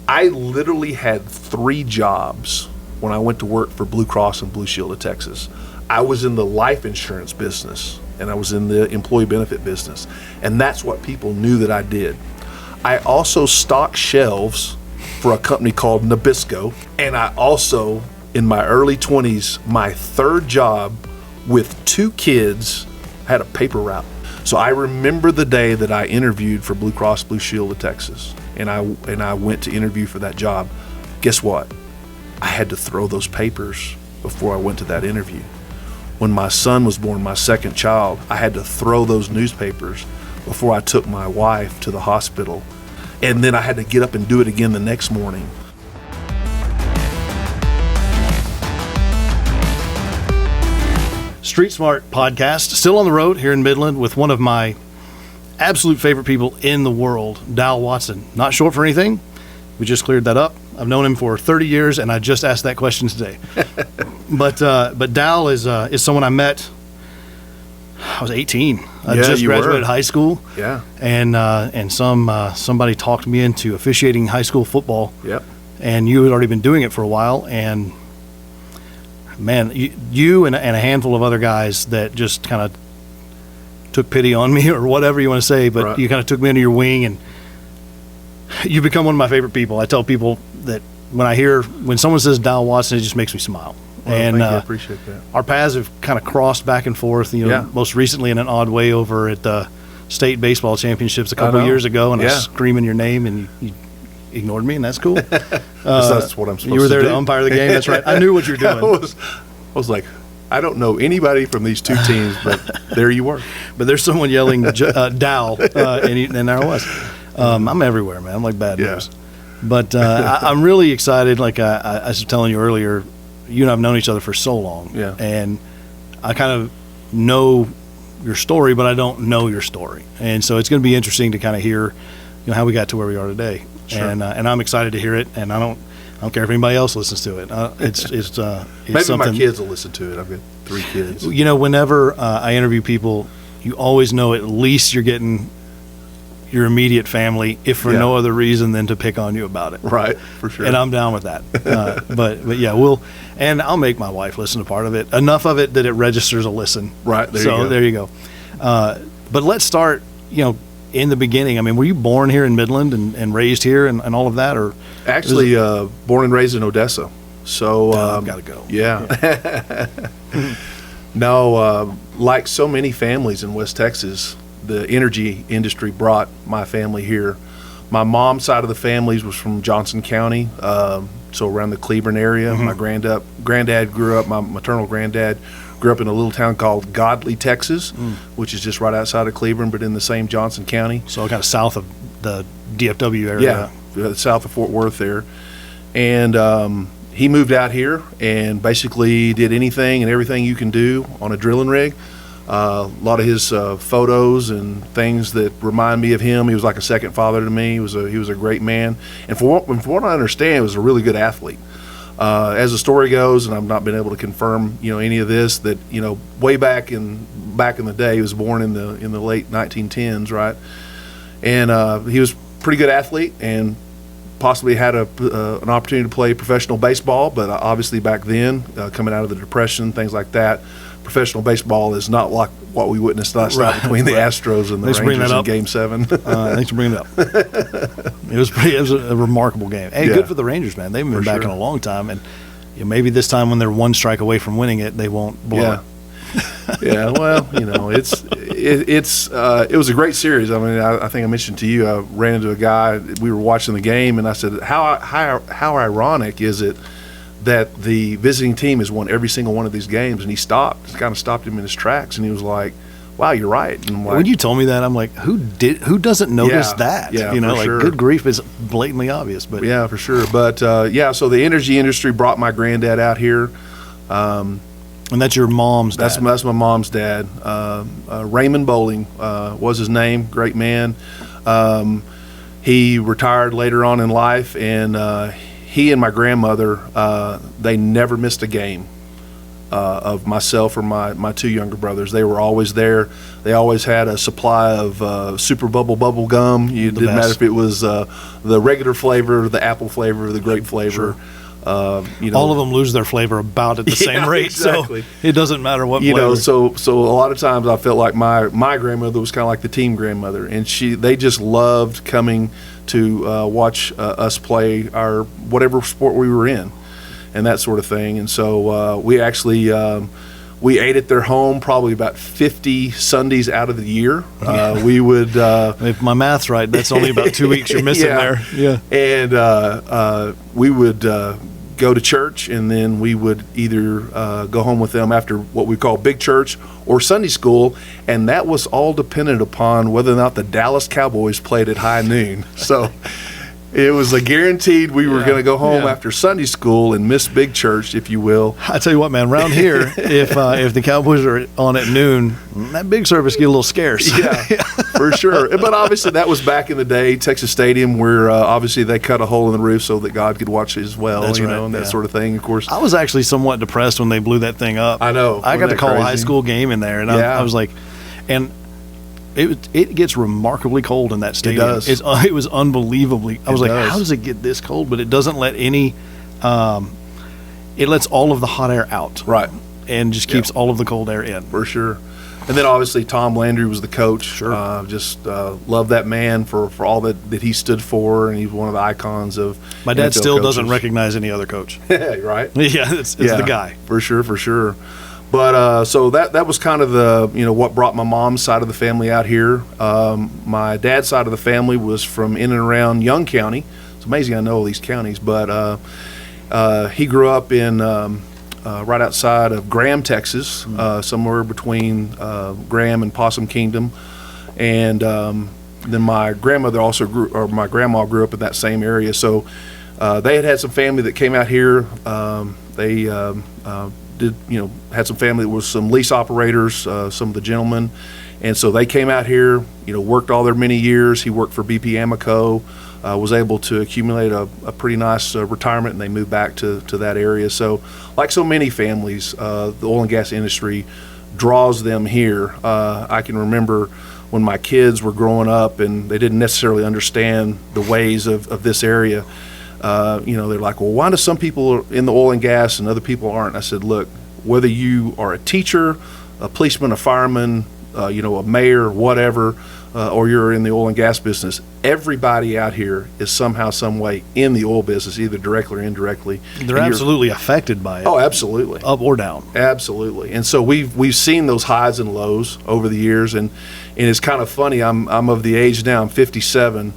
I literally had 3 jobs when I went to work for Blue Cross and Blue Shield of Texas. I was in the life insurance business, and I was in the employee benefit business, and that's what people knew that I did. I also stocked shelves for a company called Nabisco, and I also, in my early 20s, my 3rd job with 2 kids, had a paper route. So I remember the day that I interviewed for Blue Cross Blue Shield of Texas, and I went to interview for that job. Guess what? I had to throw those papers before I went to that interview. When my son was born, my 2nd child, I had to throw those newspapers before I took my wife to the hospital. And then I had to get up and do it again the next morning. Street Smart podcast, still on the road here in Midland with one of my absolute favorite people in the world, Dal Watson. Not short for anything. We just cleared that up. I've known him for 30 years, and I just asked that question today. But Dal is someone I met. I was 18. I just graduated high school. Yeah. And somebody talked me into officiating high school football. Yep. And you had already been doing it for a while, and man, you and a handful of other guys that just kind of took pity on me or whatever you want to say, but right. You kind of took me under your wing, and you become one of my favorite people. I tell people that when someone says Dal Watson, it just makes me smile. Well, and I appreciate that. Our paths have kind of crossed back and forth, most recently in an odd way over at the state baseball championships a couple of years ago, and I was screaming your name, and you ignored me, and that's cool. That's what I'm supposed to do. You were there to umpire the game. That's right. I knew what you were doing. I was like, I don't know anybody from these 2 teams, but there you were. But there's someone yelling Dal, and there I was. I'm everywhere, man. I'm like bad news. But I'm really excited. Like I was telling you earlier, you and I have known each other for so long. Yeah. And I kind of know your story, but I don't know your story. And so it's going to be interesting to kind of hear how we got to where we are today. Sure. And I'm excited to hear it, and I don't care if anybody else listens to it. It's maybe something. My kids will listen to it. I've got 3 kids. Whenever I interview people, you always know at least you're getting your immediate family, if for no other reason than to pick on you about it. Right, for sure. And I'm down with that. But yeah, and I'll make my wife listen to part of it, enough of it that it registers a listen. Right, there you go. But let's start, in the beginning. I mean, were you born here in Midland and raised here and all of that, or actually born and raised in Odessa? So I've got to go. Yeah. No, like so many families in West Texas, the energy industry brought my family here. My mom's side of the family was from Johnson County, so around the Cleburne area. Mm-hmm. My granddad grew up. My maternal granddad grew up in a little town called Godley, Texas, which is just right outside of Cleburne, but in the same Johnson County. So kind of south of the DFW area. Yeah, south of Fort Worth there. And he moved out here and basically did anything and everything you can do on a drilling rig. A lot of his photos and things that remind me of him. He was like a second father to me. He was a great man. And for what I understand, he was a really good athlete. As the story goes, and I've not been able to confirm, any of this, that way back in the day, he was born in the late 1910s, right? And he was a pretty good athlete, and possibly had an opportunity to play professional baseball. But obviously back then, coming out of the Depression, things like that, professional baseball is not like what we witnessed last night between the Astros and the Rangers in Game 7. Thanks for bringing it up. It was a remarkable game. Hey, good for the Rangers, man. They've been back in a long time, and maybe this time when they're one strike away from winning it, they won't blow it. Yeah, well, it was a great series. I mean, I think I mentioned to you, I ran into a guy, we were watching the game, and I said, how ironic is it that the visiting team has won every single one of these games? And he kind of stopped him in his tracks, and he was like, wow, you're right. And I'm like, when you told me that, I'm like, who doesn't notice that? Yeah, sure. Good grief is blatantly obvious. But yeah, for sure. But so the energy industry brought my granddad out here. And that's your mom's dad? That's my mom's dad. Raymond Bowling was his name, great man. He retired later on in life, and he and my grandmother, they never missed a game. of myself or my two younger brothers. They were always there. They always had a supply of Super Bubble gum. It didn't matter if it was the regular flavor, the apple flavor, the grape flavor. Sure. All of them lose their flavor about at the same rate, exactly. So it doesn't matter what flavor. So a lot of times I felt like my grandmother was kind of like the team grandmother, and they just loved coming to watch us play our whatever sport we were in, and that sort of thing. And so we actually we ate at their home probably about 50 Sundays out of the year. We would, if my math's right, that's only about 2 weeks you're missing there. Yeah, and we would go to church, and then we would either go home with them after what we call big church or Sunday school, and that was all dependent upon whether or not the Dallas Cowboys played at high noon. So it was a guaranteed we were going to go home after Sunday school and miss big church, if you will. I tell you what, man, around here, if the Cowboys are on at noon, that big service get a little scarce. Yeah, for sure. But obviously that was back in the day, Texas Stadium, where obviously they cut a hole in the roof so that God could watch as well, That's right, and that sort of thing. Of course, I was actually somewhat depressed when they blew that thing up. I know. I got to call crazy? a high school game in there, and I was like, and it gets remarkably cold in that stadium. It does. It was unbelievably. I was like, does. how does it get this cold? But it doesn't let any. It lets all of the hot air out, Right. and just keeps all of the cold air in. For sure. And then obviously Tom Landry was the coach. Sure. Just love that man for all that he stood for, and he's one of the icons of My dad NFL still coaches. doesn't recognize any other coach. Right? Yeah, it's the guy. For sure. But so that was kind of the what brought my mom's side of the family out here. My dad's side of the family was from in and around Young County. It's amazing I know all these counties, but he grew up in right outside of Graham, Texas, somewhere between Graham and Possum Kingdom, and then my grandmother my grandma grew up in that same area. So they had some family that came out here. They had some family that was some lease operators, some of the gentlemen, and so they came out here, worked all their many years. He worked for BP Amoco, was able to accumulate a pretty nice retirement, and they moved back to that area. So like so many families, the oil and gas industry draws them here. I can remember when my kids were growing up and they didn't necessarily understand the ways of this area. They're like, well, why do some people are in the oil and gas and other people aren't? And I said, look, whether you are a teacher, a policeman, a fireman, a mayor, whatever, or you're in the oil and gas business, everybody out here is somehow, some way in the oil business, either directly or indirectly. They're absolutely affected by it. Oh, absolutely. Up or down. Absolutely. And so we've seen those highs and lows over the years, and it's kind of funny. I'm of the age now, I'm 57.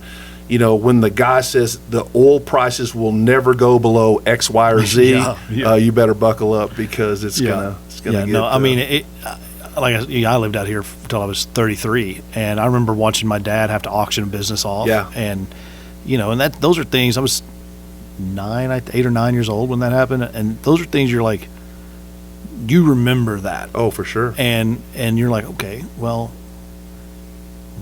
When the guy says the oil prices will never go below X, Y, or Z, you better buckle up, because it's gonna get. No, I mean, I lived out here until I was 33, and I remember watching my dad have to auction a business off. Yeah. And and those are things. I was 8 or 9 years old when that happened, and those are things you're like, you remember that. Oh, for sure. And you're like, okay, well,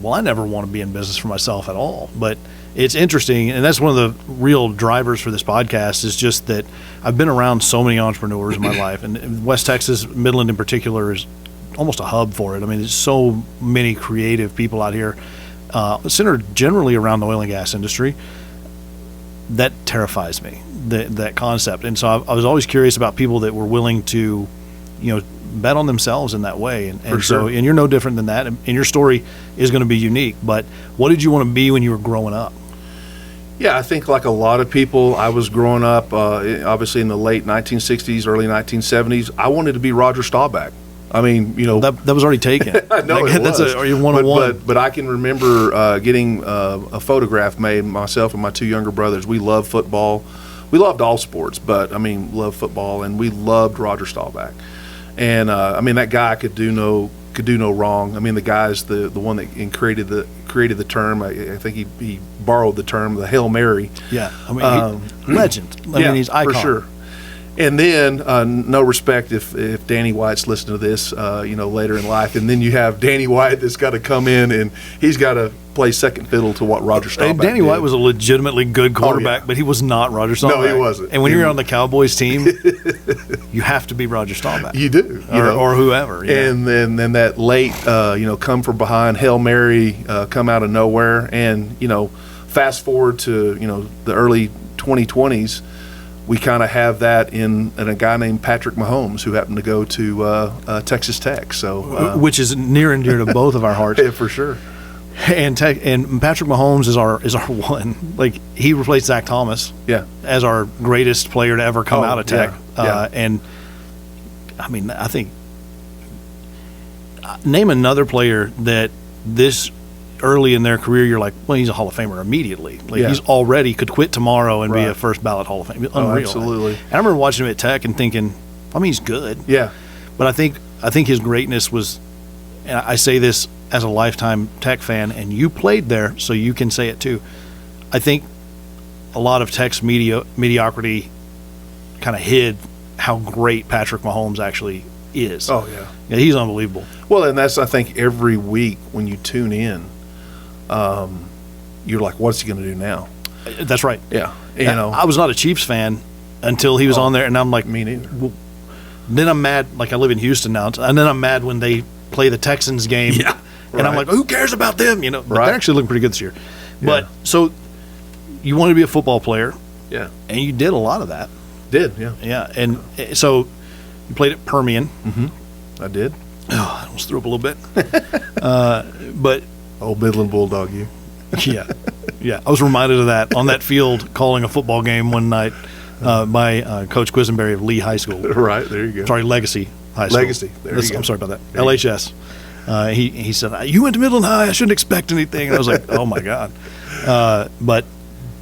I never want to be in business for myself at all, but it's interesting, and that's one of the real drivers for this podcast, is just that I've been around so many entrepreneurs in my life, and West Texas, Midland in particular, is almost a hub for it. I mean, there's so many creative people out here, centered generally around the oil and gas industry. That terrifies me, that concept. And so I was always curious about people that were willing to, bet on themselves in that way. And For so, sure. and you're no different than that. And your story is going to be unique. But what did you want to be when you were growing up? Yeah, I think like a lot of people, I was growing up, obviously in the late 1960s, early 1970s. I wanted to be Roger Staubach. I mean, that was already taken. I know it That's was. a one-on-one. But I can remember getting a photograph made. Myself and my two younger brothers, we loved football. We loved all sports, but loved football, and we loved Roger Staubach. And that guy could do no wrong. I mean, the guy's the one that created the term. I think he borrowed the term, the Hail Mary. Yeah, legend. He's icon. For sure. And then, no respect if Danny White's listening to this, later in life, and then you have Danny White that's got to come in, and he's got to play second fiddle to what Roger Staubach And Danny did. White was a legitimately good quarterback, but he was not Roger Staubach. No, he wasn't. And when you're on the Cowboys team, you have to be Roger Staubach. You do. Or whoever. And then that late, come from behind, Hail Mary, come out of nowhere. And, fast forward to, the early 2020s, we kind of have that in a guy named Patrick Mahomes, who happened to go to Texas Tech. So, which is near and dear to both of our hearts. Yeah, for sure. And Patrick Mahomes is our one. Like, he replaced Zach Thomas. Yeah. As our greatest player to ever come out of Tech. Yeah. And I mean, I think name another player that this early in their career you're like, well, he's a Hall of Famer immediately. Like, he's already could quit tomorrow and be a first ballot Hall of Famer. Unreal. Oh, absolutely. And I remember watching him at Tech and thinking, I mean, he's good. Yeah. But I think his greatness was, and I say this as a lifetime Tech fan, and you played there, so you can say it too. I think a lot of Tech's mediocrity kind of hid how great Patrick Mahomes actually is. Oh, yeah. Yeah, he's unbelievable. Well, and that's, I think, every week when you tune in, you're like, what's he going to do now? That's right. Yeah. I was not a Chiefs fan until he was on there, and I'm like, me neither. Well, then I'm mad. Like, I live in Houston now, and then I'm mad when they play the Texans game. Yeah. And I'm like, who cares about them? But Right. they're actually looking pretty good this year. Yeah. But so you wanted to be a football player, Yeah. and you did a lot of that. Did, yeah. Yeah. And so you played at Permian. I did. Oh, I almost threw up a little bit. But Old Midland Bulldog, you. yeah. I was reminded of that on that field calling a football game one night by Coach Quisenberry of Lee High School. Right, there you go. Sorry, Legacy High School. Legacy, there you go. I'm sorry about that. LHS. He said, you went to Midland High, I shouldn't expect anything. And I was like, oh, my God. But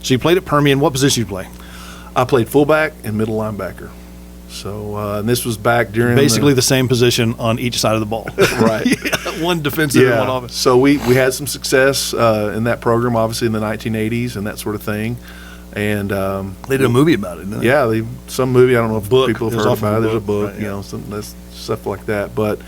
so you played at Permian. What position did you play? I played fullback and middle linebacker. So, and this was back during basically the same position on each side of the ball. Right. One defensive and one offensive. So we had some success in that program, obviously in the 1980s and that sort of thing. And they did a movie about it, didn't they? Yeah, some movie. I don't know if Book. people have There's heard often about it. a There's a book, book, right, some that's stuff like that. But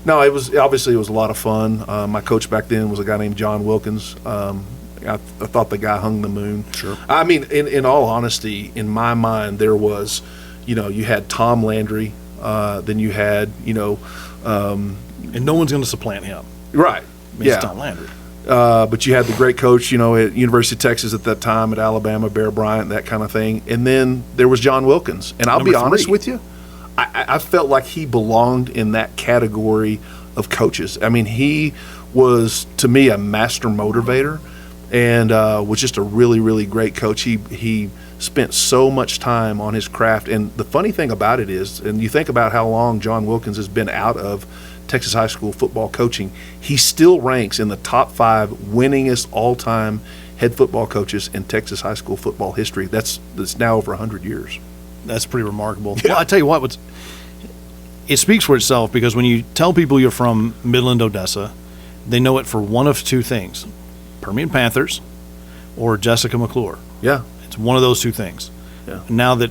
no, it was obviously it was a lot of fun. My coach back then was a guy named John Wilkins. I thought the guy hung the moon. Sure. I mean, in all honesty, in my mind, there was, you had Tom Landry, then you had, and no one's going to supplant him. right. I mean, it's Tom Landry. But you had the great coach, at University of Texas at that time, at Alabama, Bear Bryant, that kind of thing. And then there was John Wilkins. And I'll be honest with you, I felt like he belonged in that category of coaches. I mean, he was, to me, a master motivator and was just a really, really great coach. He spent so much time on his craft. And the funny thing about it is, and you think about how long John Wilkins has been out of Texas high school football coaching, he still ranks in the top 5 winningest all-time head football coaches in Texas high school football history. That's now over 100 years. That's pretty remarkable. Yeah. Well, I tell you what, it speaks for itself, because when you tell people you're from Midland, Odessa, they know it for one of two things: Permian Panthers or Jessica McClure. Yeah. It's one of those two things. Yeah. Now that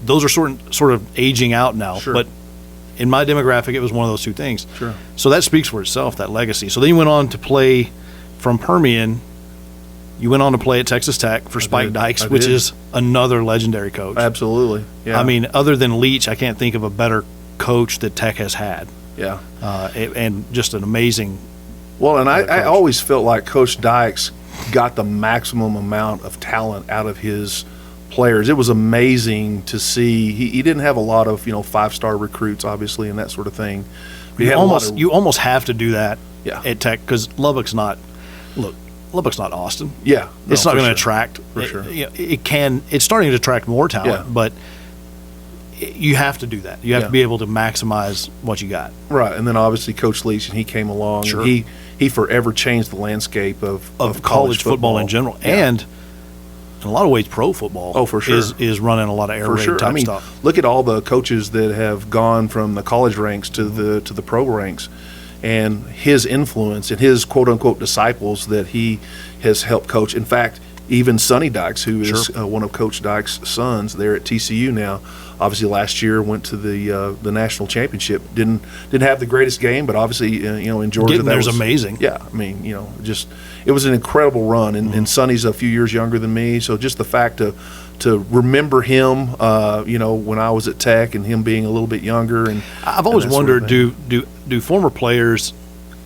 those are sort of aging out now, Sure. but in my demographic, it was one of those two things. Sure. So that speaks for itself, that legacy. So then you went on to play from Permian. You went on to play at Texas Tech for Spike Dykes, which is another legendary coach. Absolutely. Yeah. I mean, other than Leach, I can't think of a better coach that Tech has had. Yeah. And just an amazing. Well, and I always felt like Coach Dykes got the maximum amount of talent out of his players. It was amazing to see. He didn't have a lot of 5-star recruits, obviously, and that sort of thing. You almost have to do that at Tech, because Lubbock's not Austin. Yeah, it's not going to attract. For sure. It can. It's starting to attract more talent, but you have to do that. You have to be able to maximize what you got. Right, and then obviously Coach Leach, and he came along. Sure. And he forever changed the landscape of college football in general, and in a lot of ways, pro football. Oh, for sure. is running a lot of air raid type stuff. Look at all the coaches that have gone from the college ranks to the pro ranks, and his influence and his quote unquote disciples that he has helped coach. In fact, even Sonny Dykes, who is one of Coach Dykes' sons there at TCU now. Obviously, last year went to the national championship. Didn't have the greatest game, but obviously, in Georgia, Getting there's amazing. Yeah, I mean, just it was an incredible run. And Sonny's a few years younger than me, so just the fact to remember him, when I was at Tech and him being a little bit younger. And I've always wondered, do former players?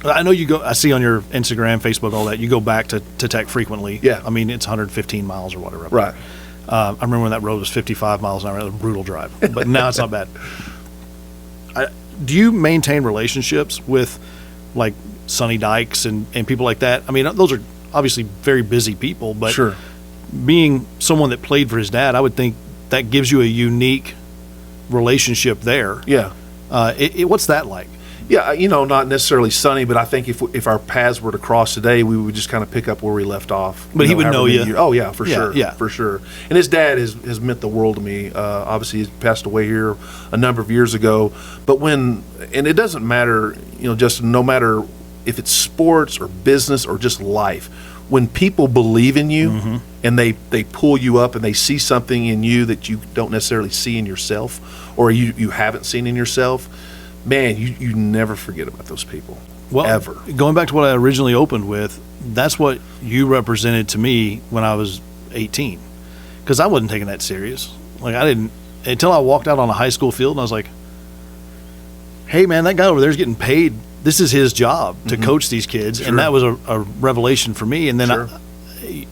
I know you go. I see on your Instagram, Facebook, all that. You go back to Tech frequently. Yeah. I mean, it's 115 miles or whatever. Right. I remember when that road was 55 miles an hour. It was a brutal drive, but now it's not bad. Do you maintain relationships with, like, Sonny Dykes and people like that? I mean, those are obviously very busy people, but sure. Being someone that played for his dad, I would think that gives you a unique relationship there. Yeah. What's that like? Yeah, not necessarily Sonny, but I think if our paths were to cross today, we would just kind of pick up where we left off. But he would know you. Oh, yeah, for sure. Yeah. For sure. And his dad has meant the world to me. Obviously, he passed away here a number of years ago. But and it doesn't matter, Justin, no matter if it's sports or business or just life, when people believe in you and they pull you up and they see something in you that you don't necessarily see in yourself or you haven't seen in yourself, man, you never forget about those people. Well, ever. Going back to what I originally opened with, that's what you represented to me when I was 18. Because I wasn't taking that serious. Like, I didn't, until I walked out on a high school field and I was like, hey, man, that guy over there is getting paid. This is his job to coach these kids. Sure. And that was a revelation for me. And then Sure.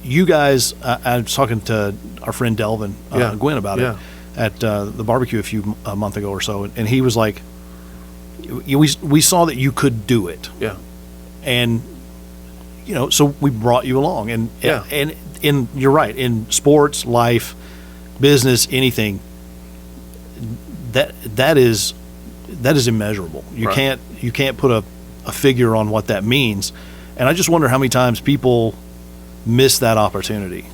you guys, I was talking to our friend Delvin Gwynn about it at the barbecue a month ago or so. And he was like, we saw that you could do it. Yeah. And, so we brought you along. And you're right, in sports, life, business, anything, that is immeasurable. You can't put a figure on what that means. And I just wonder how many times people miss that opportunity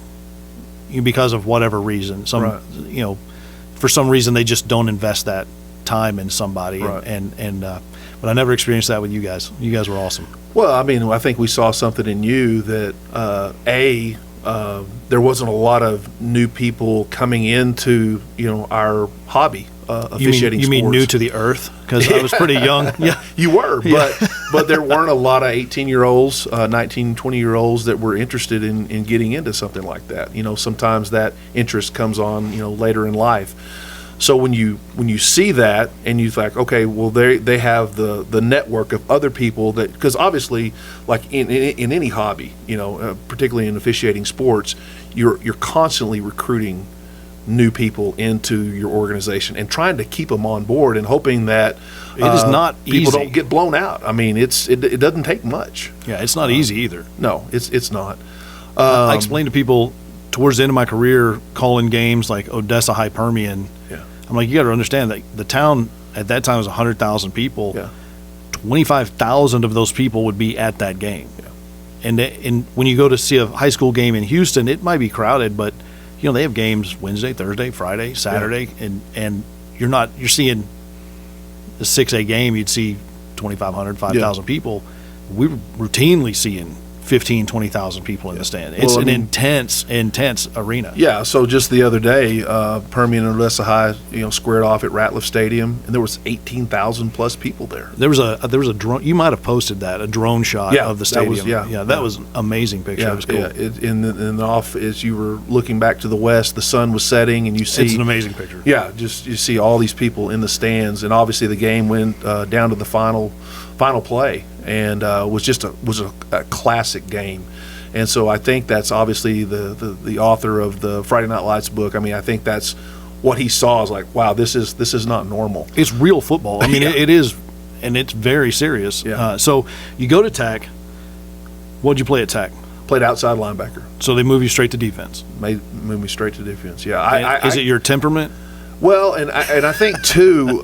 because of whatever reason. For some reason they just don't invest that time in somebody. Right. But I never experienced that with you guys. You guys were awesome. Well, I mean, I think we saw something in you that there wasn't a lot of new people coming into our hobby. Officiating you mean sports. new to the earth? Because I was pretty young. Yeah, you were, but there weren't a lot of 18-year-olds, 19, 20-year-olds that were interested in getting into something like that. Sometimes that interest comes on, later in life. So when you see that and you think, okay, well they have the network of other people that, because obviously, like in any hobby, particularly in officiating sports, you're constantly recruiting new people into your organization and trying to keep them on board and hoping that it is not people easy. don't get blown out. I mean, it doesn't take much. Yeah, it's not easy either. No, it's not. I explained to people towards the end of my career, calling games like Odessa High Permian. Yeah. I'm like, you got to understand that the town at that time was 100,000 people. Yeah. 25,000 of those people would be at that game. Yeah. And when you go to see a high school game in Houston, it might be crowded, but they have games Wednesday, Thursday, Friday, Saturday, and you're seeing a 6A game, you'd see 2,500, 5,000 people. We were routinely seeing 15, 20,000 people in the stand. It's intense arena. Yeah, so just the other day, Permian and Odessa High, squared off at Ratliff Stadium, and there was 18,000 plus people there. There was a drone. You might have posted a drone shot of the stadium. That was an amazing picture. Yeah, it was cool. And off as you were looking back to the west, the sun was setting, and you see it's an amazing picture. Yeah, just you see all these people in the stands, and obviously the game went down to the final play, and was a classic game. And so I think that's obviously the author of the Friday Night Lights book. I mean, I think that's what he saw is like, wow, this is not normal. It's real football. I mean, it is, and it's very serious. Yeah. So you go to Tech. What'd you play at Tech? Played outside linebacker. So they move you straight to defense. Move me straight to defense. Yeah. Is it your temperament? Well, and I think too,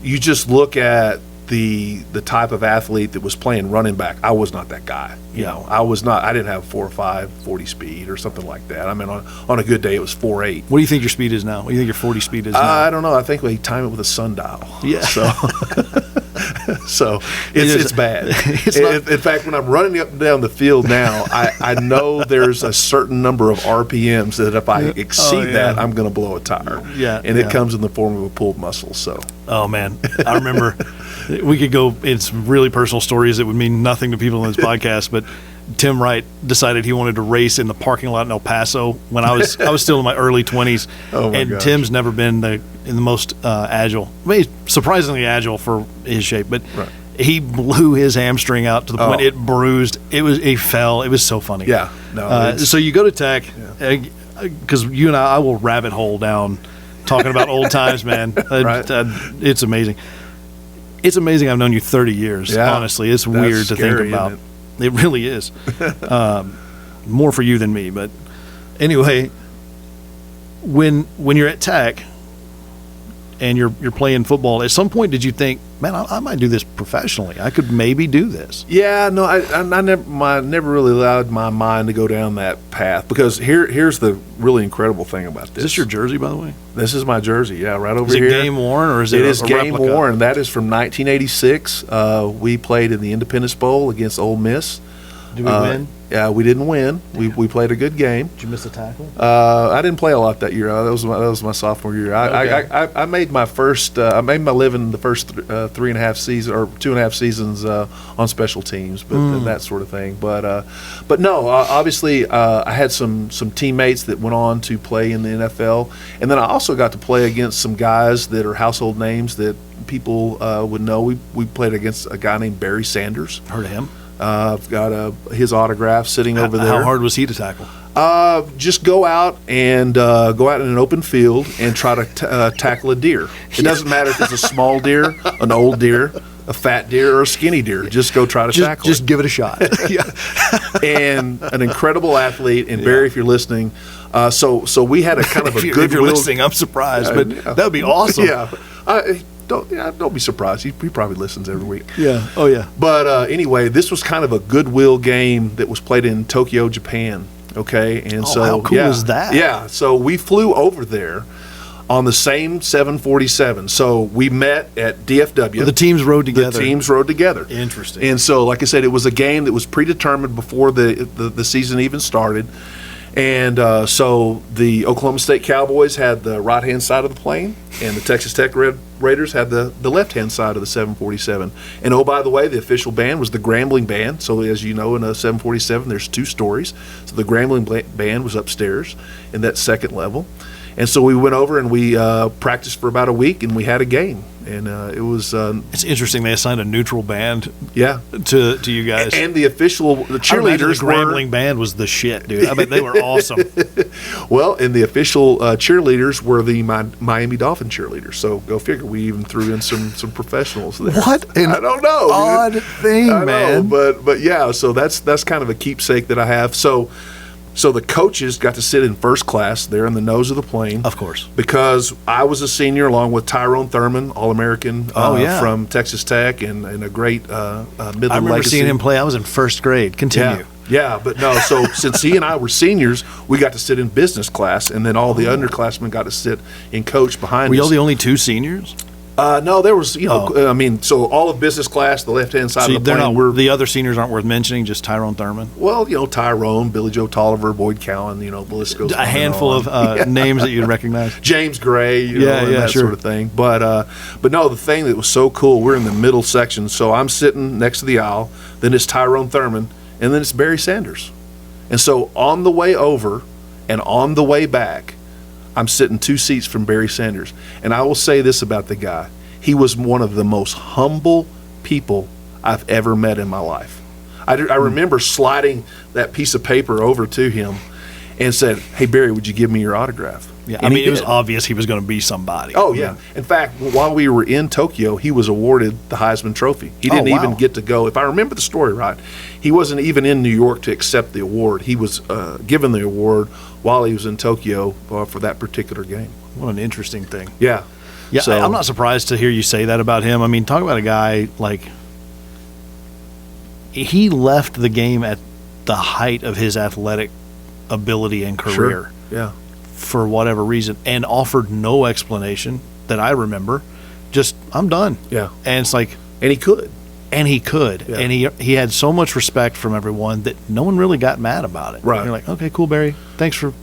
you just look at the type of athlete that was playing running back. I was not that guy. You know, I was not. I didn't have 4.5 40 speed or something like that. I mean, on a good day, it was 4.8. What do you think your speed is now? What do you think your 40 speed is now? I don't know. I think we time it with a sundial. Yeah. So, so it's bad. In fact, when I'm running up and down the field now, I know there's a certain number of RPMs that if I exceed that, I'm going to blow a tire. Yeah. And it comes in the form of a pulled muscle. So. Oh man, I remember. We could go in some really personal stories that would mean nothing to people in this podcast, but Tim Wright decided he wanted to race in the parking lot in El Paso when I was still in my early 20s. Oh my and gosh. Tim's never been in the most agile. I mean, he's surprisingly agile for his shape, but he blew his hamstring out to the point it bruised. He fell. It was so funny. Yeah. No. So you go to Tech because you and I will rabbit hole down talking about old times, man. Right. It's amazing. It's amazing I've known you 30 years, honestly. It's weird to think about. It really is. More for you than me. But anyway, when you're at Tech and you're playing football, at some point did you think, man, I might do this professionally. I could maybe do this. Yeah, no, I never really allowed my mind to go down that path because here's the really incredible thing about this. Is this your jersey, by the way? This is my jersey, yeah, right over here. Is it game worn or is it It is a game replica? worn. That is from 1986. We played in the Independence Bowl against Ole Miss. Did we win? Yeah, we didn't win. We played a good game. Did you miss a tackle? I didn't play a lot that year. That was my sophomore year. I made my first. I made my living the first 3.5 seasons or 2.5 seasons on special teams, but that sort of thing. But no, obviously I had some teammates that went on to play in the NFL, and then I also got to play against some guys that are household names that people would know. We played against a guy named Barry Sanders. Heard of him? I've got his autograph sitting over there. How hard was he to tackle? Just go out and go out in an open field and try to tackle a deer. It doesn't matter if it's a small deer, an old deer, a fat deer, or a skinny deer. Just go try to tackle Just it. give it a shot. And an incredible athlete. And Barry, if you're listening, so we had a kind of a If you're listening, I'm surprised, but that would be awesome. Yeah. Don't be surprised. He probably listens every week. Yeah. Oh, yeah. But anyway, this was kind of a goodwill game that was played in Tokyo, Japan. Okay, and so how cool is that? Yeah, so we flew over there on the same 747. So we met at DFW. The teams rode together. Interesting. And so, like I said, it was a game that was predetermined before the season even started. And so the Oklahoma State Cowboys had the right-hand side of the plane, and the Texas Tech Raiders had the left-hand side of the 747. And, oh, by the way, the official band was the Grambling Band. So, as you know, in a 747, there's 2 stories. So the Grambling Band was upstairs in that second level. And so we went over and we practiced for about a week, and we had a game. And it was it's interesting they assigned a neutral band to you guys. And the cheerleaders the Grambling band was the shit, dude. I mean, they were awesome. Well, and the official cheerleaders were the Miami Dolphin cheerleaders. So go figure, we even threw in some professionals there. What an I don't know, odd thing, I man. know, but yeah, so that's kind of a keepsake that I have. So the coaches got to sit in first class there in the nose of the plane. Of course. Because I was a senior along with Tyrone Thurman, All-American from Texas Tech and a great Midland legacy. I remember seeing him play. I was in first grade. Continue. Yeah, but no, so since he and I were seniors, we got to sit in business class, and then all the underclassmen got to sit in coach behind us. Were you all the only 2 seniors? No, there was, I mean, so all of business class, the left-hand side of the plane. The other seniors aren't worth mentioning, just Tyrone Thurman? Well, Tyrone, Billy Joe Tolliver, Boyd Cowan, the list goes on. A handful of names that you'd recognize. James Gray, that sort of thing. But no, the thing that was so cool, we're in the middle section, so I'm sitting next to the aisle, then it's Tyrone Thurman, and then it's Barry Sanders. And so on the way over and on the way back, I'm sitting 2 seats from Barry Sanders. And I will say this about the guy. He was one of the most humble people I've ever met in my life. I remember sliding that piece of paper over to him and said, "Hey, Barry, would you give me your autograph?" Yeah, I mean, it was obvious he was going to be somebody. Oh, yeah. In fact, while we were in Tokyo, he was awarded the Heisman Trophy. He didn't even get to go. If I remember the story right, he wasn't even in New York to accept the award. He was given the award while he was in Tokyo for that particular game. What an interesting thing. Yeah. Yeah, So, I'm not surprised to hear you say that about him. I mean, talk about a guy like he left the game at the height of his athletic ability and career sure. Yeah. for whatever reason and offered no explanation that I remember. Just, I'm done. Yeah. And it's like, And he could. and he could. Yeah. And he had so much respect from everyone that no one really got mad about it. Right. You're like, okay, cool, Barry. Thanks for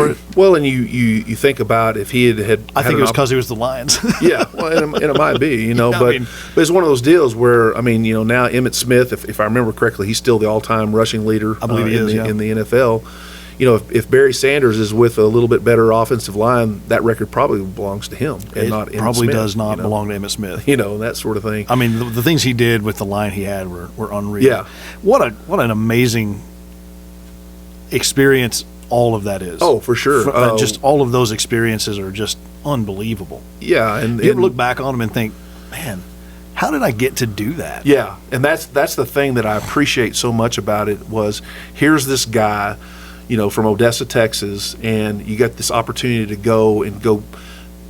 it. Well, and you think about if he had I think it was because he was the Lions. yeah, well, and it might be, Yeah, but it's one of those deals where, I mean, now Emmitt Smith, if I remember correctly, he's still the all-time rushing leader I believe he is, in the NFL. If Barry Sanders is with a little bit better offensive line, that record probably belongs to him and not Emmitt probably Smith, does not belong to Emmitt Smith. that sort of thing. I mean, the things he did with the line he had were unreal. Yeah. What an amazing experience all of that is. Oh, for sure. Just all of those experiences are just unbelievable. Yeah, and You ever look back on them and think, man, how did I get to do that? Yeah, and that's the thing that I appreciate so much about it was here's this guy, from Odessa, Texas, and you got this opportunity to go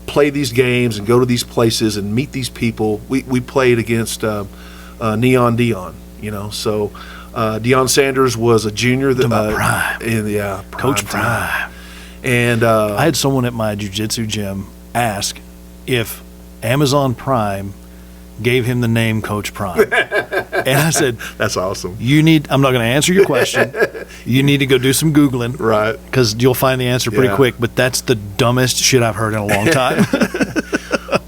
play these games and go to these places and meet these people. We played against Neon Dion, so Deion Sanders was a junior that Prime. Coach Prime. And I had someone at my jiu-jitsu gym ask if Amazon Prime gave him the name Coach Prime. And I said, that's awesome. I'm not going to answer your question. You need to go do some Googling. Right. Because you'll find the answer pretty quick. But that's the dumbest shit I've heard in a long time.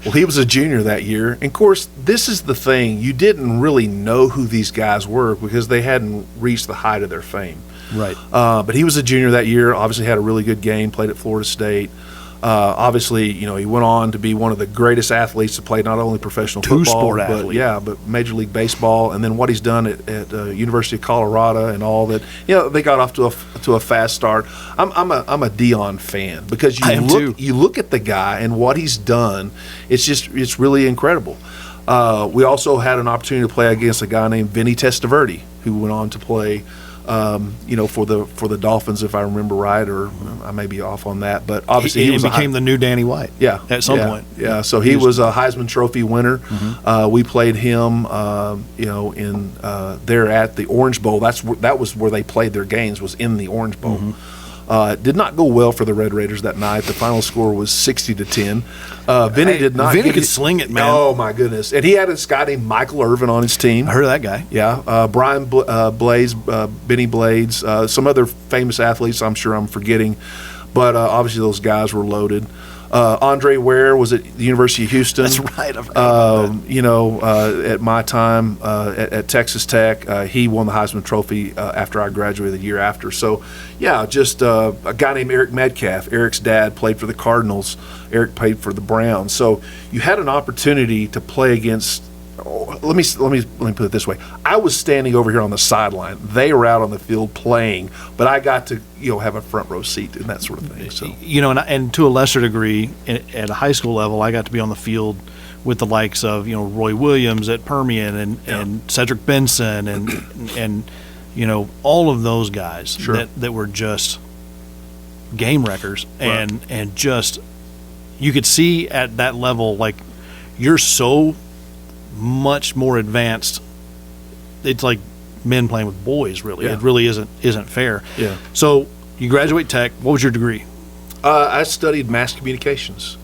Well, he was a junior that year. And, of course, this is the thing. You didn't really know who these guys were because they hadn't reached the height of their fame. Right. But he was a junior that year, obviously had a really good game, played at Florida State. Obviously, he went on to be one of the greatest athletes to play not only professional football, Two-sport athlete. but Major League Baseball, and then what he's done at University of Colorado and all that. They got off to a fast start. I'm a Deion fan because you look at the guy and what he's done. It's really incredible. We also had an opportunity to play against a guy named Vinny Testaverde, who went on to play. For the Dolphins, if I remember right, or I may be off on that, but obviously he became the new Danny White. Yeah, at some point. Yeah, so he was a Heisman Trophy winner. Mm-hmm. We played him, in there at the Orange Bowl. That was where they played their games, was in the Orange Bowl. Mm-hmm. It did not go well for the Red Raiders that night. The final score was 60-10. Vinny did not. Vinny could sling it, man. Oh my goodness! And he had this guy named Michael Irvin on his team. I heard of that guy. Yeah, Brian Blades, Benny Blades, some other famous athletes. I'm sure I'm forgetting, but obviously those guys were loaded. Andre Ware was at the University of Houston. That's right. I forgot about that. At my time at Texas Tech, he won the Heisman Trophy after I graduated the year after. So, yeah, just a guy named Eric Metcalf. Eric's dad played for the Cardinals. Eric played for the Browns. So you had an opportunity to play against. Let me put it this way. I was standing over here on the sideline. They were out on the field playing, but I got to have a front row seat and that sort of thing. So and to a lesser degree, at a high school level, I got to be on the field with the likes of Roy Williams at Permian and Cedric Benson and all of those guys that were just game wreckers and just you could see at that level like you're so much more advanced. It's like men playing with boys, really. It really isn't fair. Yeah. So you graduate Tech. What was your degree? I studied mass communications,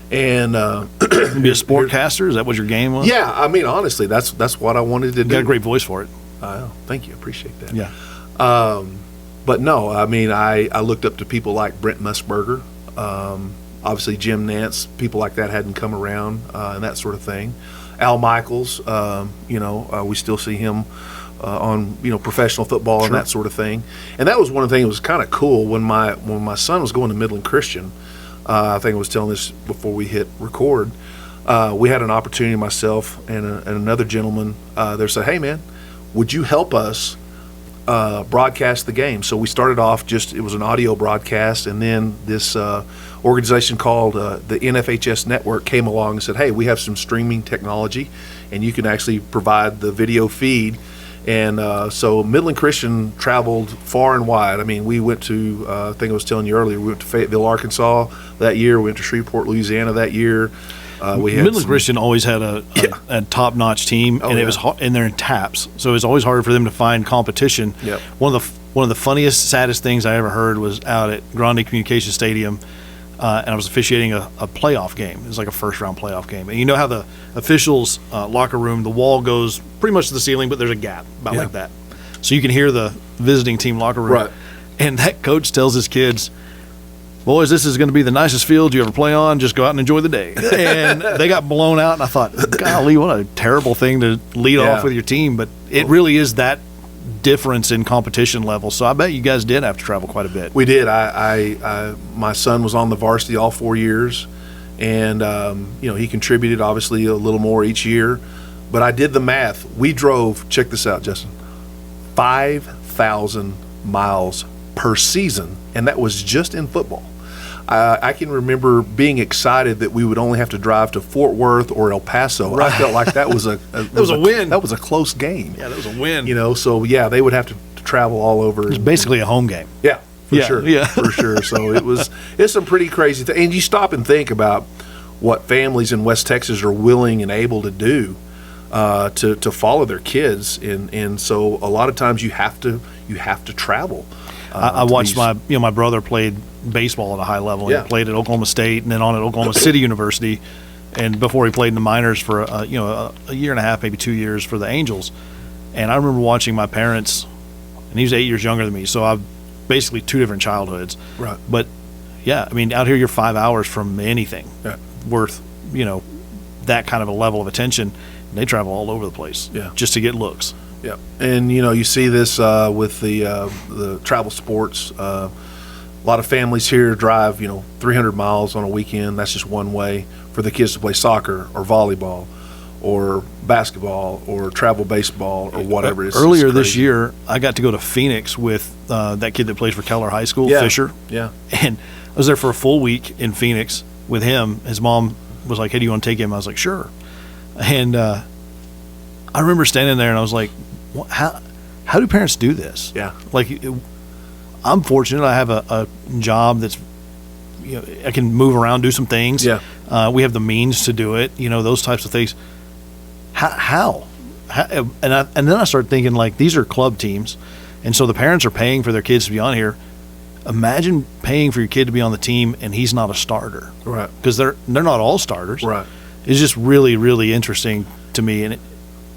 and be a sportcaster. Is that what your game was? Yeah. I mean, honestly, that's what I wanted to do. You got a great voice for it. Thank you. Appreciate that. Yeah. But no, I mean, I looked up to people like Brent Musburger, obviously Jim Nance, people like that hadn't come around, and that sort of thing. Al Michaels, we still see him on professional football and that sort of thing. And that was one of the things that was kind of cool when my son was going to Midland Christian. I think I was telling this before we hit record. We had an opportunity, myself and another gentleman. They said, "Hey man, would you help us broadcast the game?" So we started off it was an audio broadcast, and then this organization called the NFHS Network came along and said, "Hey, we have some streaming technology, and you can actually provide the video feed." And so Midland Christian traveled far and wide. I mean, we went to, I think I was telling you earlier, we went to Fayetteville, Arkansas that year. We went to Shreveport, Louisiana that year. We had Midland Christian always had a top-notch team, and it was and they're in TAPS, so it was always hard for them to find competition. Yep. One of the funniest, saddest things I ever heard was out at Grande Communication Stadium, and I was officiating a playoff game. It was like a first-round playoff game, and you know how the officials' locker room, the wall goes pretty much to the ceiling, but there's a gap about like that, so you can hear the visiting team locker room. Right. And that coach tells his kids, boys, this is going to be the nicest field you ever play on. Just go out and enjoy the day. And they got blown out, and I thought, golly, what a terrible thing to lead off with your team. But it really is that difference in competition level. So I bet you guys did have to travel quite a bit. We did. My son was on the varsity all 4 years, and he contributed obviously a little more each year. But I did the math. We drove, check this out, Justin, 5,000 miles per season, and that was just in football. I can remember being excited that we would only have to drive to Fort Worth or El Paso. Right. I felt like that was a win. That was a close game. Yeah, that was a win. So they would have to travel all over. It was basically a home game. Yeah, for sure. Yeah, for sure. So it's some pretty crazy things. And you stop and think about what families in West Texas are willing and able to do to follow their kids, and so a lot of times you have to travel. I watched my brother played baseball at a high level. He played at Oklahoma State and then on at Oklahoma City University, and before he played in the minors for a year and a half, maybe 2 years for the Angels. And I remember watching my parents, and he was 8 years younger than me, so I've basically two different childhoods. Right. But I mean, out here you're 5 hours from anything worth that kind of a level of attention. They travel all over the place just to get looks. Yeah, and you see this with the travel sports. A lot of families here drive 300 miles on a weekend. That's just one way for the kids to play soccer or volleyball or basketball or travel baseball or whatever it is. Earlier this year, I got to go to Phoenix with that kid that plays for Keller High School, Fisher. Yeah, and I was there for a full week in Phoenix with him. His mom was like, "Hey, do you want to take him?" I was like, "Sure." And I remember standing there and I was like, how do parents do this? Yeah. Like, I'm fortunate. I have a job that's, I can move around, do some things. Yeah. We have the means to do it, those types of things. How? And then I started thinking, like, these are club teams. And so the parents are paying for their kids to be on here. Imagine paying for your kid to be on the team and he's not a starter. Right. Because they're not all starters. Right. It's just really, really interesting to me. And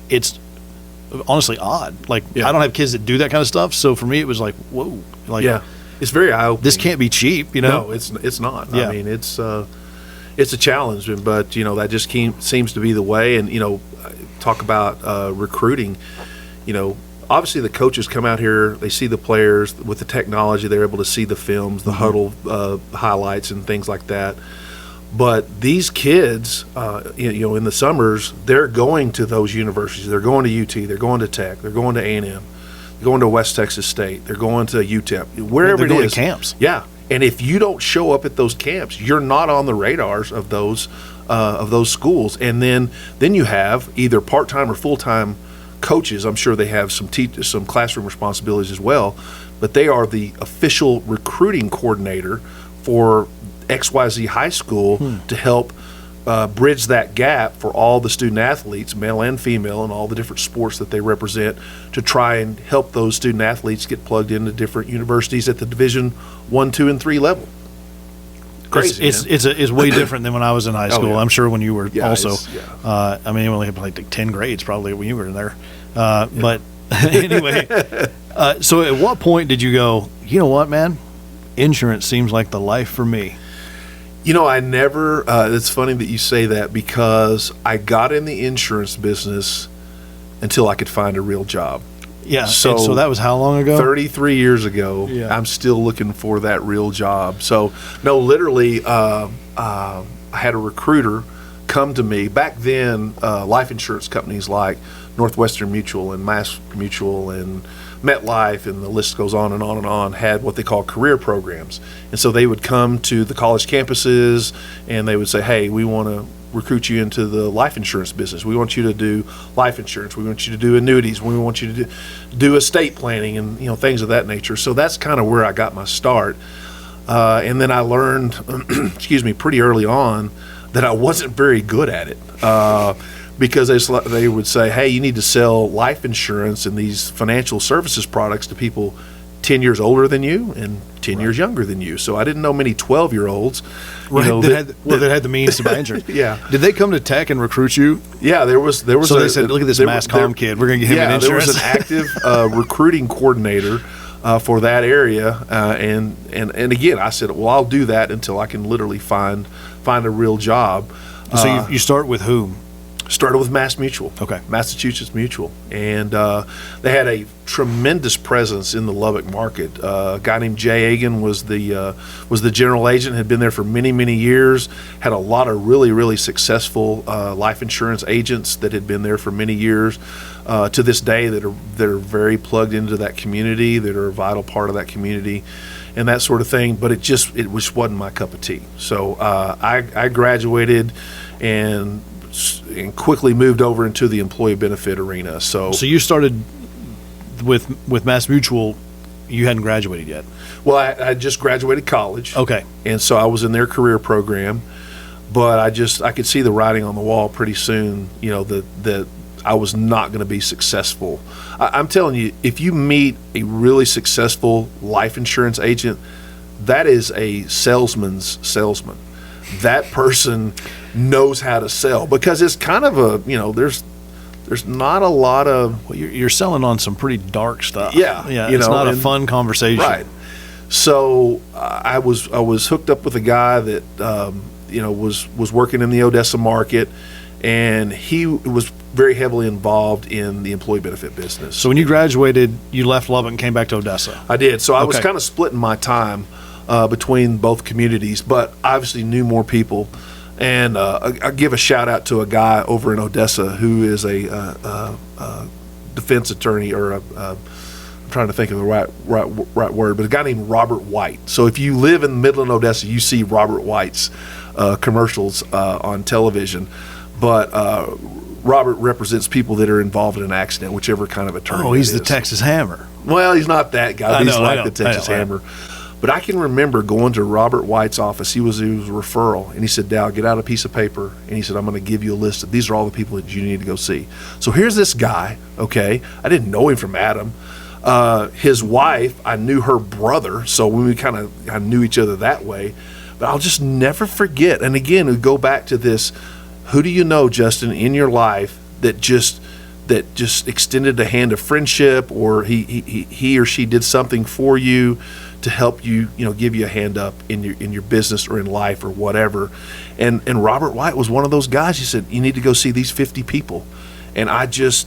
it's honestly odd. Like, I don't have kids that do that kind of stuff, so for me it was like, whoa. Like, it's very eye-opening. This can't be cheap, No, it's not. I mean, it's a challenge, but that just seems to be the way. And talk about recruiting. Obviously the coaches come out here, they see the players with the technology, they're able to see the films, the huddle highlights and things like that. But these kids, in the summers, they're going to those universities. They're going to UT. They're going to Tech. They're going to A&M. They're going to West Texas State. They're going to UTEP. Wherever they're going it is. to camps. Yeah, and if you don't show up at those camps, you're not on the radars of those schools. And then you have either part-time or full-time coaches. I'm sure they have some classroom responsibilities as well, but they are the official recruiting coordinator for XYZ High School to help bridge that gap for all the student athletes, male and female, and all the different sports that they represent, to try and help those student athletes get plugged into different universities at the Division 1, 2, and 3 level. Crazy. It's way different than when I was in high school. I'm sure when you were also. I mean, you only had like 10 grades probably when you were in there. But anyway, so at what point did you go, you know what, man? Insurance seems like the life for me. I never, it's funny that you say that, because I got in the insurance business until I could find a real job. Yeah, so that was how long ago? 33 years ago. Yeah. I'm still looking for that real job. So, no, literally, I had a recruiter come to me. Back then, life insurance companies like Northwestern Mutual and Mass Mutual and MetLife, and the list goes on and on and on, had what they call career programs. And so they would come to the college campuses and they would say, hey, we want to recruit you into the life insurance business. We want you to do life insurance. We want you to do annuities. We want you to do estate planning and things of that nature. So that's kind of where I got my start. And then I learned, pretty early on that I wasn't very good at it. Because they would say, hey, you need to sell life insurance and these financial services products to people 10 years older than you and 10 years younger than you. So I didn't know many 12-year-olds. That had the means to buy insurance. Yeah. Did they come to tech and recruit you? Yeah, there was. So they said, look at this mass comm kid. We're going to get him an insurance. There was an active recruiting coordinator for that area. And again, I said, well, I'll do that until I can literally find a real job. So you start with whom? Started with Mass Mutual, okay, Massachusetts Mutual, and they had a tremendous presence in the Lubbock market. A guy named Jay Agan was the general agent. Had been there for many years. Had a lot of really successful life insurance agents that had been there for many years. To this day, that are very plugged into that community, that are a vital part of that community, and that sort of thing. But it just wasn't my cup of tea. So I graduated and quickly moved over into the employee benefit arena. So you started with Mass Mutual. You hadn't graduated yet. Well, I just graduated college. Okay. And so I was in their career program, but I could see the writing on the wall pretty soon, that I was not going to be successful. I'm telling you, if you meet a really successful life insurance agent, that is a salesman's salesman. That person knows how to sell, because it's kind of there's not a lot of. Well, you're selling on some pretty dark stuff. Yeah. It's not a fun conversation. Right. So I was hooked up with a guy that was working in the Odessa market, and he was very heavily involved in the employee benefit business. So when you graduated, you left Lubbock and came back to Odessa. I did. So I was kind of splitting my time between both communities, but obviously knew more people. And I give a shout out to a guy over in Odessa who is a defense attorney, or I'm trying to think of the right word, but a guy named Robert White. So if you live in Midland, Odessa, you see Robert White's commercials on television. But Robert represents people that are involved in an accident, whichever kind of attorney. Oh, he's the Texas Hammer. Well, he's not that guy. He's like the Texas Hammer. But I can remember going to Robert White's office. He was a referral, and he said, Dal, get out a piece of paper, and he said, I'm going to give you a list of these are all the people that you need to go see. So here's this guy, okay? I didn't know him from Adam. His wife, I knew her brother, so we I knew each other that way. But I'll just never forget. And again, we go back to this, who do you know, Justin, in your life that just extended a hand of friendship, or he or she did something for you to help you, give you a hand up in your business or in life or whatever. And Robert White was one of those guys. He said, you need to go see these 50 people. And I just,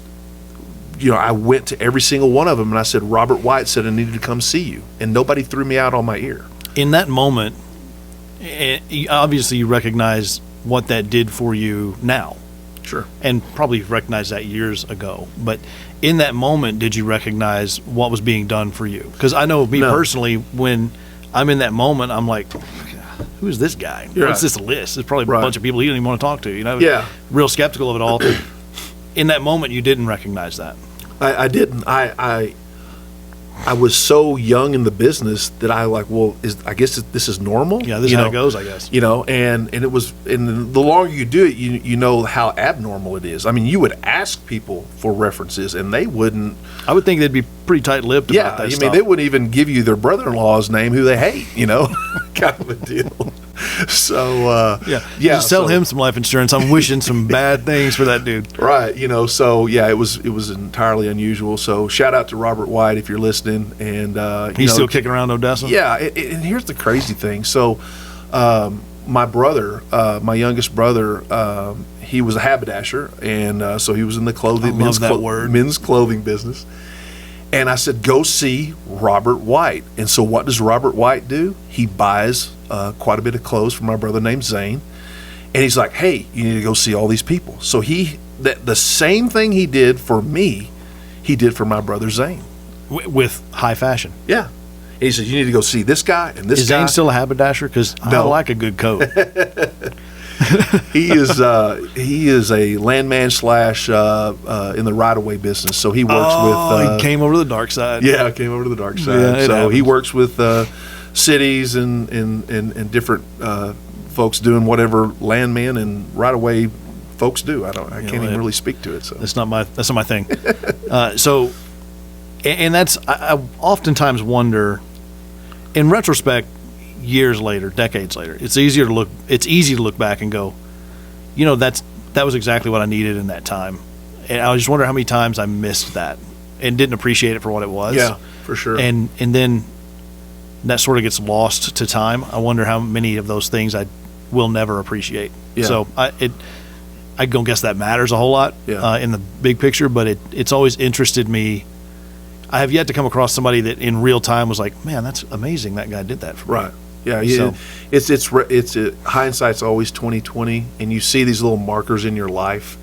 I went to every single one of them, and I said, Robert White said I needed to come see you. And nobody threw me out on my ear. In that moment, obviously you recognize what that did for you now. Sure. And probably recognized that years ago. But in that moment, did you recognize what was being done for you? Because I know personally, when I'm in that moment, I'm like, who is this guy? Yeah. What's this list? There's probably a bunch of people he didn't even want to talk to. Yeah. Real skeptical of it all. In that moment, you didn't recognize that. I didn't. I was so young in the business that I guess this is normal. Yeah, this is how it goes, I guess. And it was, and the longer you do it, you know how abnormal it is. I mean, you would ask people for references, and they wouldn't. I would think they'd be pretty tight-lipped about that stuff. I mean, they wouldn't even give you their brother-in-law's name, who they hate, kind of a deal. So just sell him some life insurance. I'm wishing some bad things for that dude. Right, so it was entirely unusual. So shout out to Robert White if you're listening, and he's still kicking around Odessa. Yeah, and here's the crazy thing. So my brother, my youngest brother, he was a haberdasher, and so he was in the men's clothing business. And I said, go see Robert White. And so what does Robert White do? He buys quite a bit of clothes for my brother named Zane. And he's like, hey, you need to go see all these people. So the same thing he did for me, he did for my brother Zane. With high fashion. Yeah. And he says, you need to go see this guy and this guy. Is Zane still a haberdasher? Because I like a good coat. He is a landman / in the right-of-way business. So he works with... he came over to the dark side. Yeah, came over to the dark side. Yeah, so he works with cities and different folks doing whatever landman and right away folks do. I can't even really speak to it. So that's not my thing. So, and that's I oftentimes wonder, in retrospect, years later, decades later, it's easy to look back and go, that was exactly what I needed in that time. And I just wonder how many times I missed that and didn't appreciate it for what it was. Yeah, for sure. And then that sort of gets lost to time. I wonder how many of those things I will never appreciate. Yeah. So I don't guess that matters a whole lot in the big picture, but it's always interested me. I have yet to come across somebody that in real time was like, man, that's amazing that guy did that for me. Right. Yeah. So. It's hindsight's always 20/20, and you see these little markers in your life.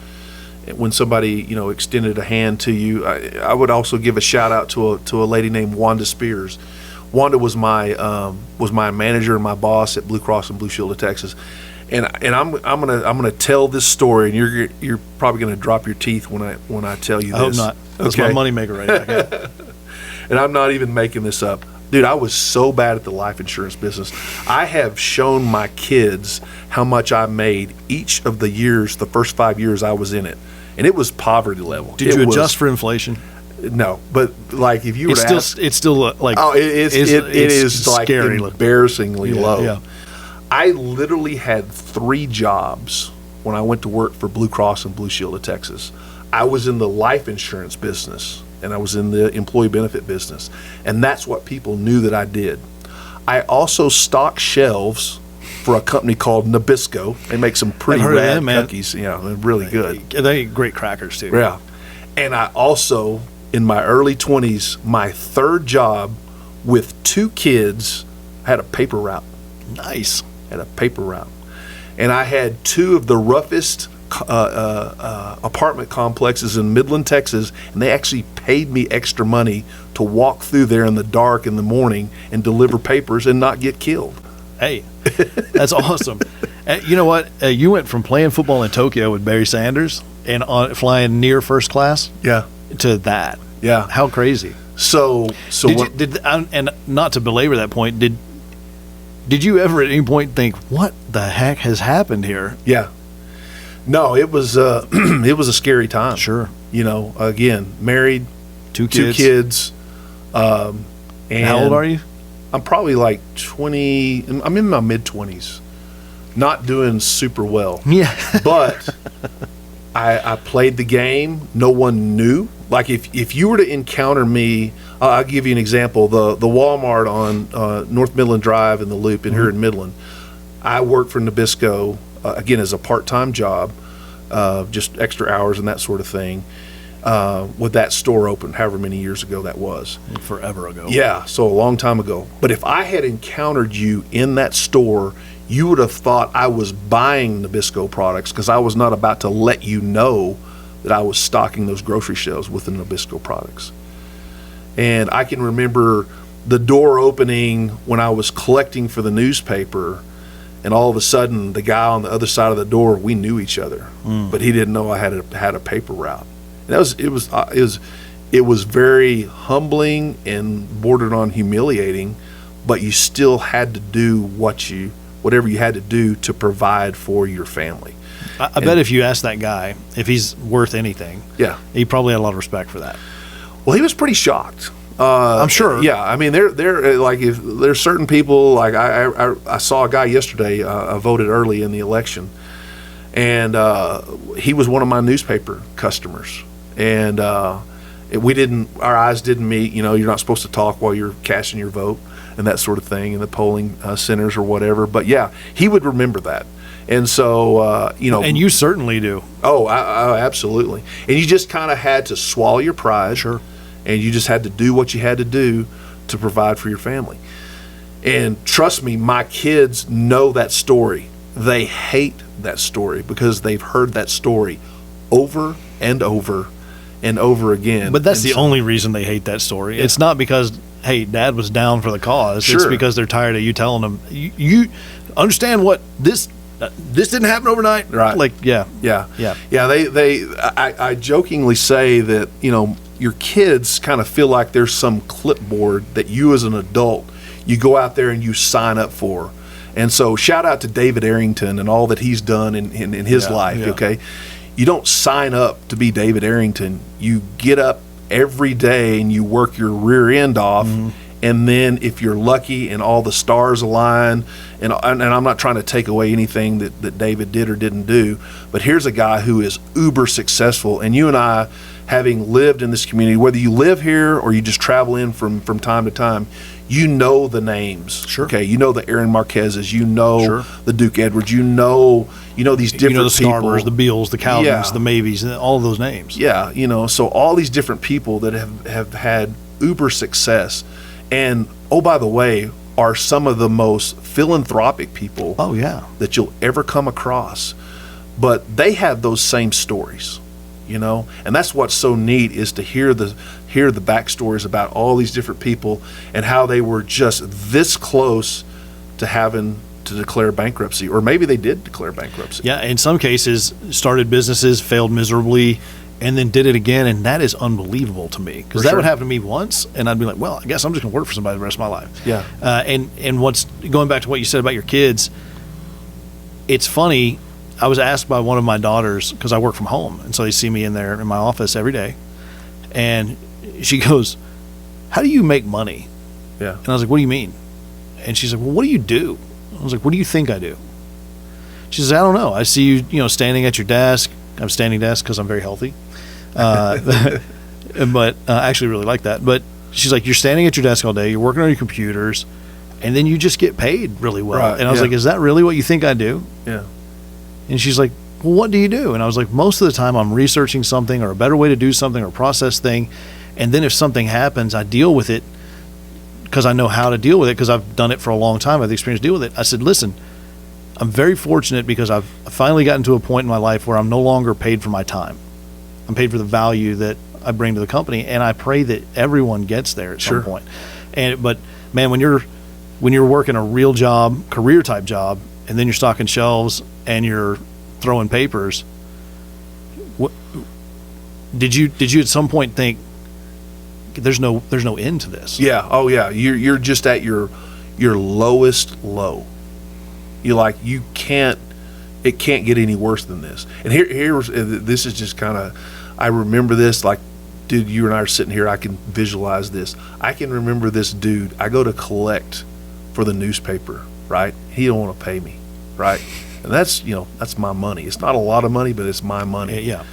When somebody extended a hand to you, I would also give a shout out to a lady named Wanda Spears. Wanda was my manager and my boss at Blue Cross and Blue Shield of Texas, and I'm gonna tell this story, and you're probably gonna drop your teeth when I tell you this. I hope not. That's my moneymaker right now. And I'm not even making this up. Dude, I was so bad at the life insurance business. I have shown my kids how much I made each of the years, the first 5 years I was in it. And it was poverty level. Did you adjust for inflation? No, but like if you were to ask, it's still like it is like scary embarrassingly low. Yeah. I literally had 3 jobs when I went to work for Blue Cross and Blue Shield of Texas. I was in the life insurance business and I was in the employee benefit business, and that's what people knew that I did. I also stocked shelves for a company called Nabisco. They make some pretty rad cookies. Yeah, they're really good. They eat great crackers too. Yeah. And I also, in my early 20s, my 3rd job with 2 kids, I had a paper route. Nice. Had a paper route. And I had 2 of the roughest apartment complexes in Midland, Texas, and they actually paid me extra money to walk through there in the dark in the morning and deliver papers and not get killed. Hey, that's awesome. You know what? You went from playing football in Tokyo with Barry Sanders and flying near first class, to that. Yeah, how crazy. So and not to belabor that point, did you ever at any point think, what the heck has happened here? Yeah. No, it was it was a scary time. Sure. Again, married, 2 kids. And how old are you? I'm probably like 20. I'm in my mid-20s. Not doing super well. Yeah. But I played the game. No one knew. Like if you were to encounter me, I'll give you an example. The Walmart on North Midland Drive in the Loop here in Midland. I worked for Nabisco, again, as a part-time job, just extra hours and that sort of thing, with that store open, however many years ago that was. Forever ago. Yeah, so a long time ago. But if I had encountered you in that store, you would have thought I was buying Nabisco products, because I was not about to let you know that I was stocking those grocery shelves with the Nabisco products. And I can remember the door opening when I was collecting for the newspaper, and all of a sudden the guy on the other side of the door, we knew each other, but he didn't know I had a paper route. And it was very humbling and bordered on humiliating, but you still had to do whatever you had to do to provide for your family. I bet if you asked that guy if he's worth anything, he probably had a lot of respect for that. Well, he was pretty shocked. I'm sure. Yeah, I mean, they're like, if there's certain people, like I saw a guy yesterday. I voted early in the election, and he was one of my newspaper customers, and our eyes didn't meet. You're not supposed to talk while you're casting your vote and that sort of thing in the polling centers or whatever. But yeah, he would remember that. And so, and you certainly do. Oh, I absolutely. And you just kind of had to swallow your pride. Sure. And you just had to do what you had to do to provide for your family. And trust me, my kids know that story. They hate that story because they've heard that story over and over and over again. But that's the only reason they hate that story. Yeah. It's not because, hey, Dad was down for the cause. Sure. It's because they're tired of you telling them, you understand what this didn't happen overnight. Right. Like, yeah. I jokingly say that, your kids kind of feel like there's some clipboard that you as an adult, you go out there and you sign up for. And so shout out to David Arrington and all that he's done in his life, okay? You don't sign up to be David Arrington. You get up every day and you work your rear end off, and then if you're lucky and all the stars align, and I'm not trying to take away anything that David did or didn't do, but here's a guy who is uber successful, and you and I, having lived in this community, whether you live here or you just travel in from time to time, you know the names. Sure. Okay, you know the Aaron Marquezes, you know the Duke Edwards, you know these different the Scarborough, people. the Beals, the Calvins, the Mavies, all of those names. Yeah, so all these different people that have had uber success, and by the way, are some of the most philanthropic people that you'll ever come across. But they have those same stories, and that's what's so neat, is to hear the backstories about all these different people and how they were just this close to having to declare bankruptcy, or maybe they did declare bankruptcy. Yeah, in some cases, started businesses, failed miserably, and then did it again, and that is unbelievable to me, because that would happen to me once, and I'd be like, well, I guess I'm just going to work for somebody the rest of my life. Yeah. And what's going back to what you said about your kids, it's funny. I was asked by one of my daughters, because I work from home, and so they see me in there in my office every day, and she goes, how do you make money? Yeah. And I was like, what do you mean? And she's like, well, what do you do? I was like, what do you think I do? She says, I don't know. I see you, standing at your desk. I have a standing desk because I'm very healthy. But I actually really like that. But she's like, you're standing at your desk all day, you're working on your computers, and then you just get paid really well. Right, and I was like, is that really what you think I do? Yeah. And she's like, well, what do you do? And I was like, most of the time I'm researching something or a better way to do something or process thing. And then if something happens, I deal with it because I know how to deal with it, because I've done it for a long time. I have the experience to deal with it. I said, listen, I'm very fortunate because I've finally gotten to a point in my life where I'm no longer paid for my time. I'm paid for the value that I bring to the company, and I pray that everyone gets there at some point. But man, when you're working a real job, career type job, and then you're stocking shelves and you're throwing papers, did you at some point think there's no end to this? Yeah. Oh yeah. You're just at your lowest low. It can't get any worse than this. And this is just kind of, I remember this, like, dude, you and I are sitting here, I can visualize this. I can remember this dude. I go to collect for the newspaper, right? He don't want to pay me, right? And that's my money. It's not a lot of money, but it's my money. Yeah.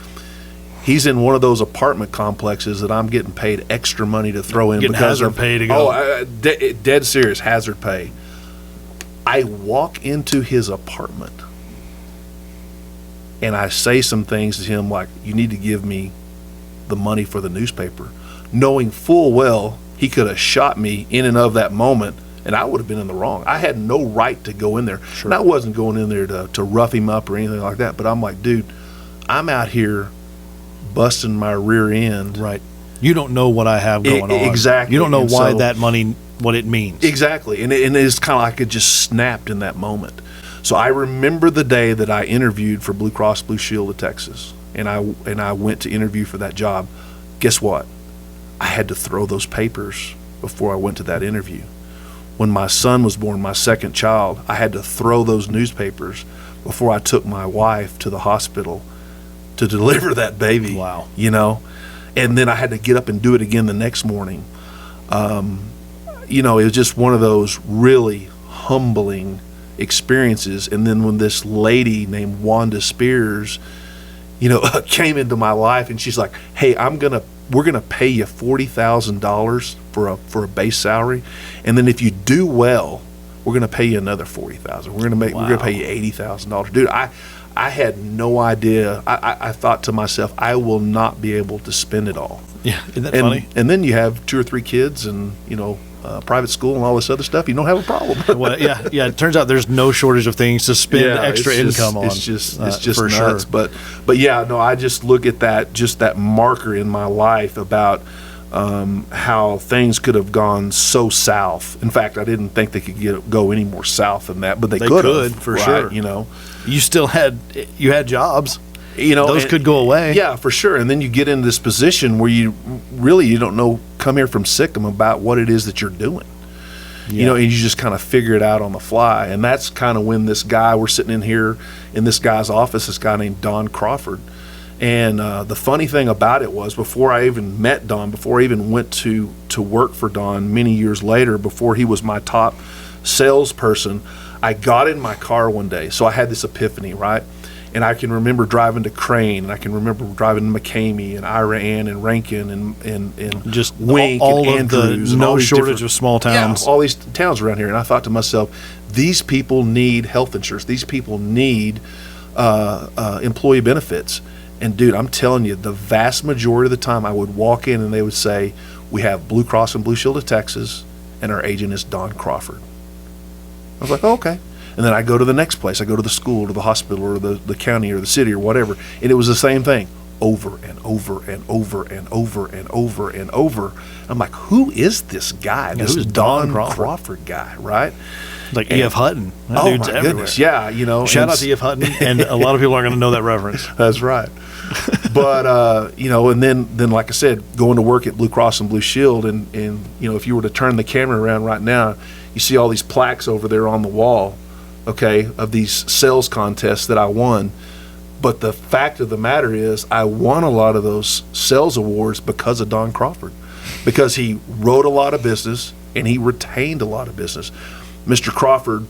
He's in one of those apartment complexes that I'm getting paid extra money to throw in, getting because hazard pay to go. Dead serious hazard pay. I walk into his apartment and I say some things to him like, you need to give me the money for the newspaper, knowing full well he could have shot me in and of that moment, and I would have been in the wrong. I had no right to go in there. Sure. And I wasn't going in there to rough him up or anything like that, but I'm like, dude, I'm out here busting my rear end. Right. You don't know what I have going on. Exactly. You don't know why that money, what it means. Exactly. And it's kind of like it just snapped in that moment. So I remember the day that I interviewed for Blue Cross Blue Shield of Texas, and I went to interview for that job. Guess what? I had to throw those papers before I went to that interview. When my son was born, my second child, I had to throw those newspapers before I took my wife to the hospital to deliver that baby. Wow. And then I had to get up and do it again the next morning. It was just one of those really humbling experiences. And then when this lady named Wanda Spears, came into my life, and she's like, hey, we're gonna pay you $40,000 for a base salary, and then if you do well, we're gonna pay you another $40,000. We're gonna pay you $80,000. Dude, I had no idea. I thought to myself, I will not be able to spend it all. Yeah, isn't that funny? And then you have 2 or 3 kids, and private school and all this other stuff. You don't have a problem. Well, yeah. It turns out there's no shortage of things to spend extra income on. It's just for nuts. Sure. But yeah, no. I just look at that marker in my life about how things could have gone so south. In fact, I didn't think they could go any more south than that, but they could have, for right, sure. You still had jobs. Those could go away. Yeah, for sure. And then you get into this position where you don't know, come here from Sikkim, about what it is that you're doing. you know, and you just kind of figure it out on the fly. And that's kind of when this guy, we're sitting in here in this guy's office, this guy named Don Crawford. And the funny thing about it was, before I even met Don, before I even went to work for Don many years later, before he was my top salesperson, I got in my car one day. So I had this epiphany, right? And I can remember driving to Crane, and I can remember driving to McCamey and Iran and Rankin and just Wink all and of Andrews. the And all no these shortage different- of small towns. Yeah, all these towns around here. And I thought to myself, these people need health insurance. These people need employee benefits. And dude, I'm telling you, the vast majority of the time I would walk in and they would say, we have Blue Cross and Blue Shield of Texas, and our agent is Don Crawford. I was like, oh, okay. And then I go to the next place. I go to the school or the hospital or the county or the city or whatever. And it was the same thing over and over and over and over and over and over. I'm like, who is this guy? This who's is Don Don Crawford guy, right? Like E.F. Hutton. That Oh dude's my everywhere. goodness. Yeah, you know. Shout and out to E.F. Hutton, and a lot of people aren't going to know that reference. That's right. But you know, and then like I said, going to work at Blue Cross and Blue Shield, and you know, if you were to turn the camera around right now, you see all these plaques over there on the wall, okay, of these sales contests that I won. But the fact of the matter is, I won a lot of those sales awards because of Don Crawford, because he wrote a lot of business and he retained a lot of business. Mr. Crawford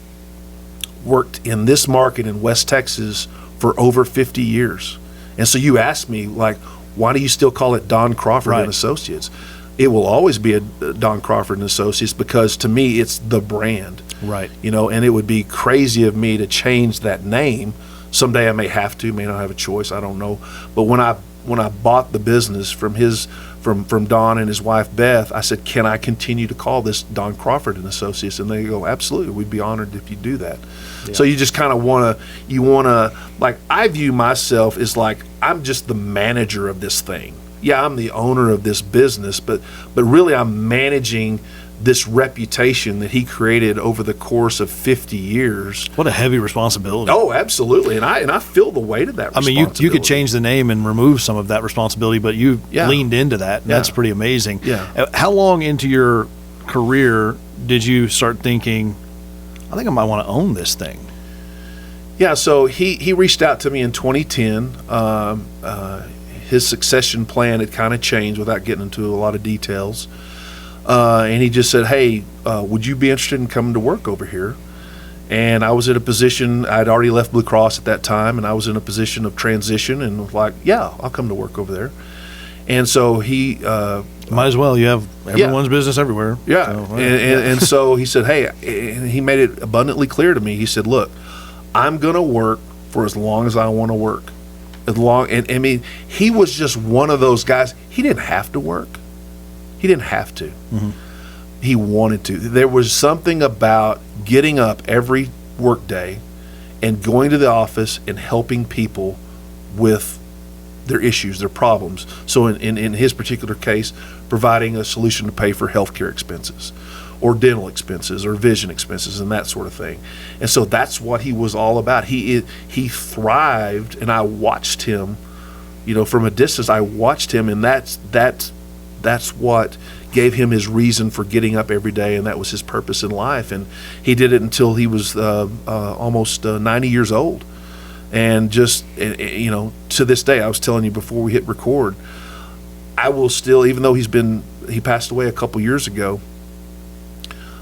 worked in this market in West Texas for over 50 years. And so you ask me, like, why do you still call it Don Crawford Right. and Associates? It will always be a Don Crawford and Associates, because to me it's the brand. Right. You know, and it would be crazy of me to change that name. Someday I may have to, may not have a choice, I don't know. But when I bought the business from Don and his wife Beth, I said, can I continue to call this Don Crawford and Associates? And they go, absolutely, we'd be honored if you do that. Yeah. So you just kind of want to, like, I view myself as like, I'm just the manager of this thing. Yeah, I'm the owner of this business, but really I'm managing this reputation that he created over the course of 50 years. What a heavy responsibility. Oh, absolutely. And I feel the weight of that I mean, responsibility. you could change the name and remove some of that responsibility, but you Yeah. leaned into that, and Yeah. that's pretty amazing. Yeah. How long into your career did you start thinking, I think I might want to own this thing? Yeah, so he reached out to me in 2010. His succession plan had kind of changed without getting into a lot of details. And he just said, hey, would you be interested in coming to work over here? And I was in a position, I'd already left Blue Cross at that time, and I was in a position of transition, and was like, yeah, I'll come to work over there. And so he... Might as well. You have everyone's business everywhere. Yeah, So, and so he said, hey, and he made it abundantly clear to me. He said, look, I'm going to work for as long as I want to work. And I mean, he was just one of those guys. He didn't have to work. He didn't have to. Mm-hmm. He wanted to. There was something about getting up every work day and going to the office and helping people with their issues, their problems. So in his particular case, providing a solution to pay for healthcare expenses or dental expenses or vision expenses and that sort of thing. And so that's what he was all about. He thrived, and I watched him, you know, from a distance. I watched him, and that's what gave him his reason for getting up every day, and that was his purpose in life. And he did it until he was almost 90 years old. And just, you know, to this day, I was telling you before we hit record, I will still, even though he passed away a couple years ago,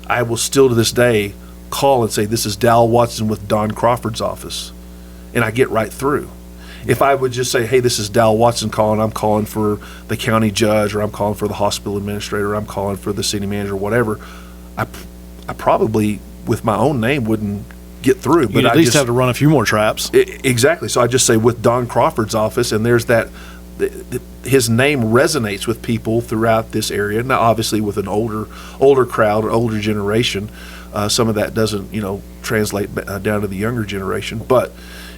I will still to this day call and say, this is Dal Watson with Don Crawford's office. And I get right through. If I would just say, hey, this is Dal Watson calling, I'm calling for the county judge, or I'm calling for the hospital administrator, or I'm calling for the city manager, whatever, I probably, with my own name, wouldn't get through. You'd But at I least just have to run a few more traps. Exactly. So I just say with Don Crawford's office, and there's that, his name resonates with people throughout this area. Now, obviously, with an older crowd, or older generation, some of that doesn't, you know, translate down to the younger generation. But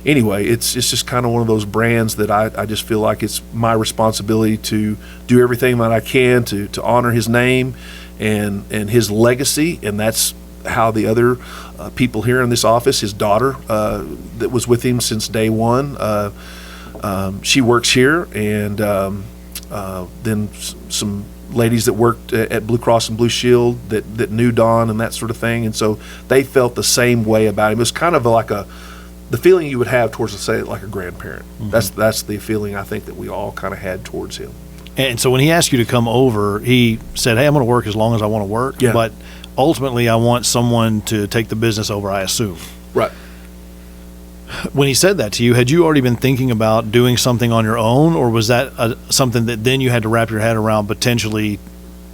anyway, it's just kind of one of those brands that I just feel like it's my responsibility to do everything that I can to honor his name and his legacy, and that's how the other people here in this office, his daughter that was with him since day one, she works here, and then some ladies that worked at Blue Cross and Blue Shield that knew Don and that sort of thing, and so they felt the same way about him. It was kind of like the feeling you would have towards, let's say, like a grandparent. That's the feeling I think that we all kind of had towards him. And so when he asked you to come over, he said, "Hey, I'm going to work as long as I want to work, Yeah. but ultimately I want someone to take the business over, I assume." Right. When he said that to you, had you already been thinking about doing something on your own, or was that something that then you had to wrap your head around, potentially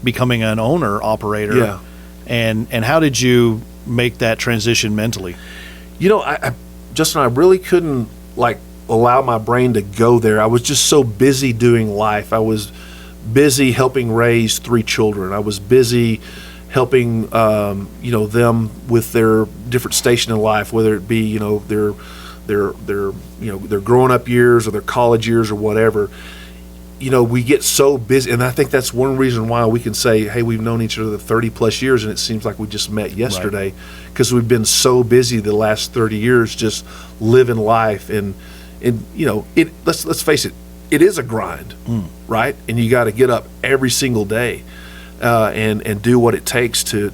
becoming an owner operator? Yeah. And how did you make that transition mentally? You know, Justin, I really couldn't allow my brain to go there. I was just so busy doing life. I was busy helping raise 3 children. I was busy helping them with their different station in life, whether it be their growing up years or their college years or whatever. We get so busy, and I think that's one reason why we can say, hey, we've known each other 30 plus years and it seems like we just met yesterday, because we've been so busy the last 30 years just living life. And let's face it, it is a grind, right? And you got to get up every single day and do what it takes to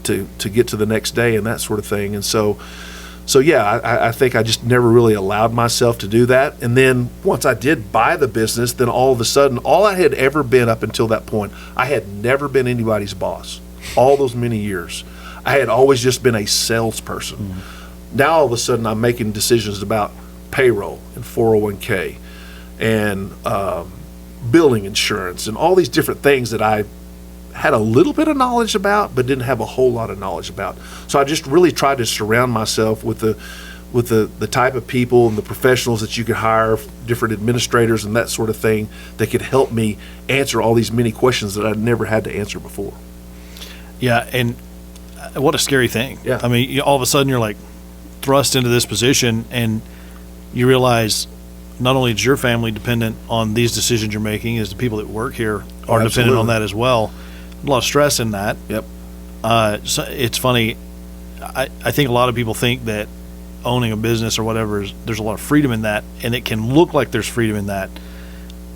get to the next day and that sort of thing. And so yeah, I think I just never really allowed myself to do that. And then once I did buy the business, then all of a sudden, all I had ever been up until that point, I had never been anybody's boss. All those many years, I had always just been a salesperson. Now all of a sudden, I'm making decisions about payroll and 401k and building insurance and all these different things that I had a little bit of knowledge about, but didn't have a whole lot of knowledge about. So I just really tried to surround myself with the type of people and the professionals that you could hire, different administrators and that sort of thing, that could help me answer all these many questions that I'd never had to answer before. Yeah, and what a scary thing. Yeah. I mean, all of a sudden you're like thrust into this position, and you realize not only is your family dependent on these decisions you're making, is the people that work here are dependent on that as well. A lot of stress in that. Yep. So it's funny. I think a lot of people think that owning a business or whatever, there's a lot of freedom in that, and it can look like there's freedom in that.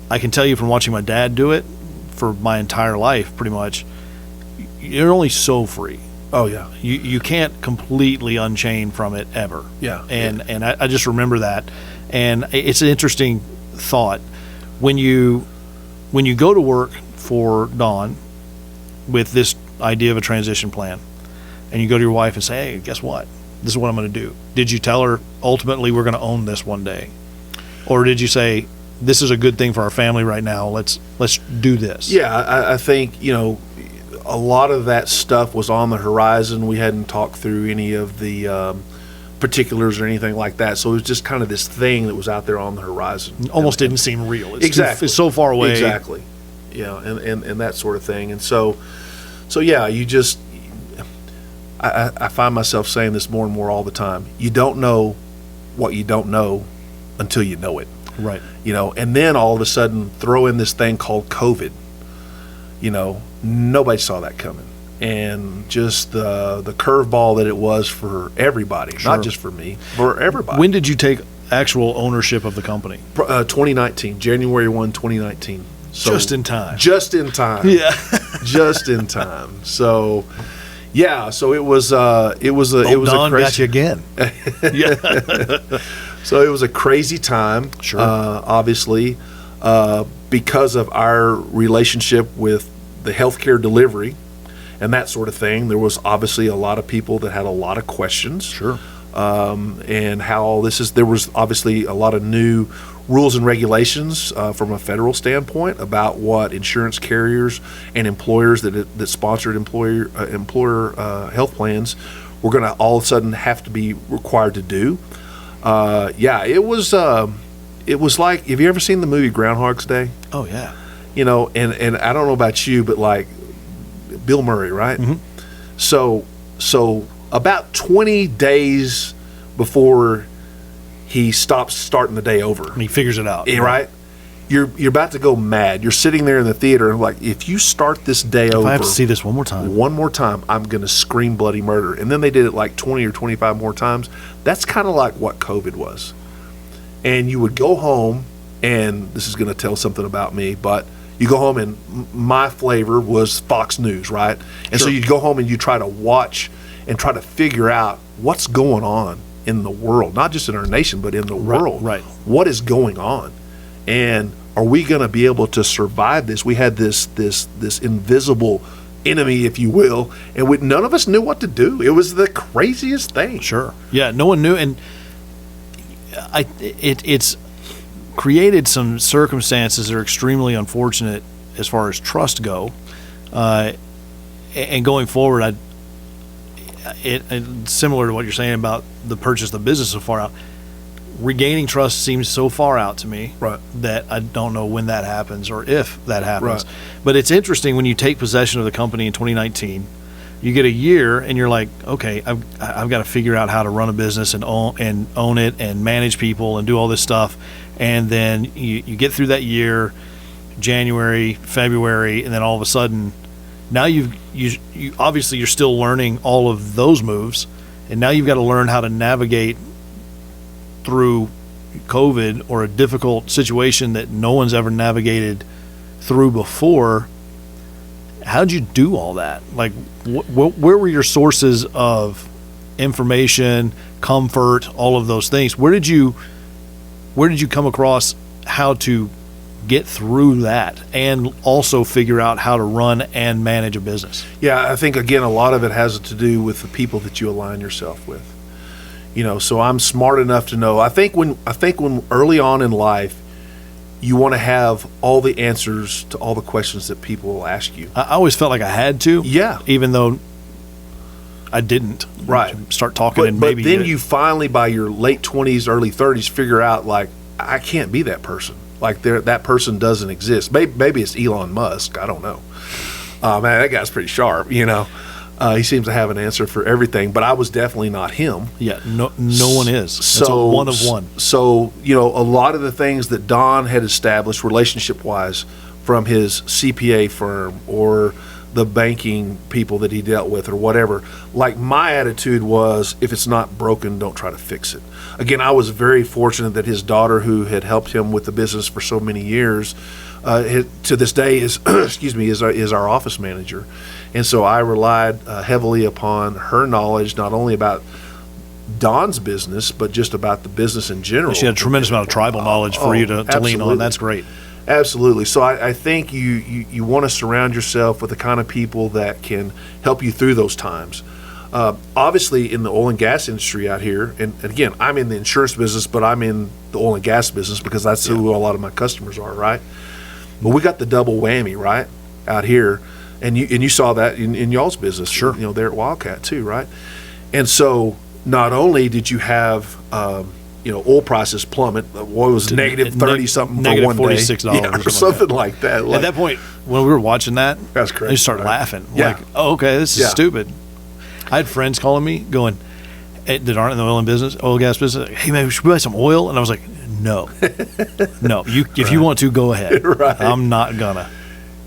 I can tell you from watching my dad do it for my entire life, pretty much, you're only so free. Oh yeah. You can't completely unchain from it ever. Yeah. And I just remember that, and it's an interesting thought when you go to work for Don with this idea of a transition plan, and you go to your wife and say, hey, guess what? This is what I'm going to do. Did you tell her, ultimately, we're going to own this one day? Or did you say, this is a good thing for our family right now, let's do this? Yeah, I think, a lot of that stuff was on the horizon. We hadn't talked through any of the particulars or anything like that. So it was just kind of this thing that was out there on the horizon. Almost didn't seem real. Exactly. It's so far away. Exactly. Yeah, and that sort of thing. And so yeah, you just, I find myself saying this more and more all the time. You don't know what you don't know until you know it. Right. And then all of a sudden throw in this thing called COVID. Nobody saw that coming. And just the curveball that it was for everybody, Sure. not just for me, for everybody. When did you take actual ownership of the company? 2019, January 1, 2019. So Just in time. Just in time. Yeah. Just in time. So, yeah. So it was Don a crazy. got you again. Yeah. So it was a crazy time. Sure. Obviously, because of our relationship with the healthcare delivery and that sort of thing, there was obviously a lot of people that had a lot of questions. Sure. And how all this is. There was obviously a lot of new rules and regulations from a federal standpoint about what insurance carriers and employers that sponsored employer health plans were going to all of a sudden have to be required to do. Yeah, it was like, have you ever seen the movie Groundhog's Day? Oh, yeah. And I don't know about you, but like Bill Murray, right? Mm-hmm. So about 20 days before he stops starting the day over, And he figures it out. right? You're about to go mad. You're sitting there in the theater and like, if you start this day over, If I have to see this one more time, I'm going to scream bloody murder. And then they did it like 20 or 25 more times. That's kind of like what COVID was. And you would go home, and this is going to tell something about me, but You go home and my flavor was Fox News, right? And so you'd go home and you try to watch and try to figure out what's going on in the world, not just in our nation, but in the world. Right. What is going on? And are we going to be able to survive this? We had this invisible enemy, if you will, and none of us knew what to do. It was the craziest thing. Sure. Yeah, no one knew, and it's created some circumstances that are extremely unfortunate as far as trust go. And going forward, it's similar to what you're saying about the purchase of the business so far out. Regaining trust seems so far out to me that I don't know when that happens or if that happens. Right. But it's interesting when you take possession of the company in 2019, you get a year and you're like, okay, I've got to figure out how to run a business and own it and manage people and do all this stuff. And then you get through that year, January, February, and then all of a sudden, now you obviously you're still learning all of those moves, and now you've got to learn how to navigate through COVID or a difficult situation that no one's ever navigated through before. How'd you do all that? Like, where were your sources of information, comfort, all of those things? Where did you come across how to get through that and also figure out how to run and manage a business? Yeah, I think, again, a lot of it has to do with the people that you align yourself with. So I'm smart enough to know. I think when early on in life, you want to have all the answers to all the questions that people will ask you. I always felt like I had to. Yeah. Even though I didn't. Right. Start talking but then you finally, by your late 20s, early 30s, figure out, like, I can't be that person. Like, that person doesn't exist. Maybe it's Elon Musk. I don't know. Man, that guy's pretty sharp, He seems to have an answer for everything, but I was definitely not him. Yeah, no one is. That's a one of one. So, a lot of the things that Don had established relationship-wise from his CPA firm or the banking people that he dealt with or whatever, like, my attitude was, if it's not broken, don't try to fix it. Again, I was very fortunate that his daughter, who had helped him with the business for so many years, to this day is is our office manager. And so I relied heavily upon her knowledge, not only about Don's business, but just about the business in general. She had a tremendous amount of tribal knowledge for you to lean on. That's great. Absolutely. So I think you want to surround yourself with the kind of people that can help you through those times. Obviously, in the oil and gas industry out here, and again, I'm in the insurance business, but I'm in the oil and gas business because that's who a lot of my customers are, right? But we got the double whammy, right, out here. And you saw that in y'all's business. Sure. There at Wildcat too, right? And so not only did you have oil prices plummet, what was negative 30 something for one day, $46 or something like that. At that point, when we were watching that, that's crazy. I started laughing. Yeah. Like, oh, okay, this is stupid. I had friends calling me going, that aren't in the oil and gas business. Hey man, should we buy some oil? And I was like, no. If you want to, go ahead. Right. I'm not gonna.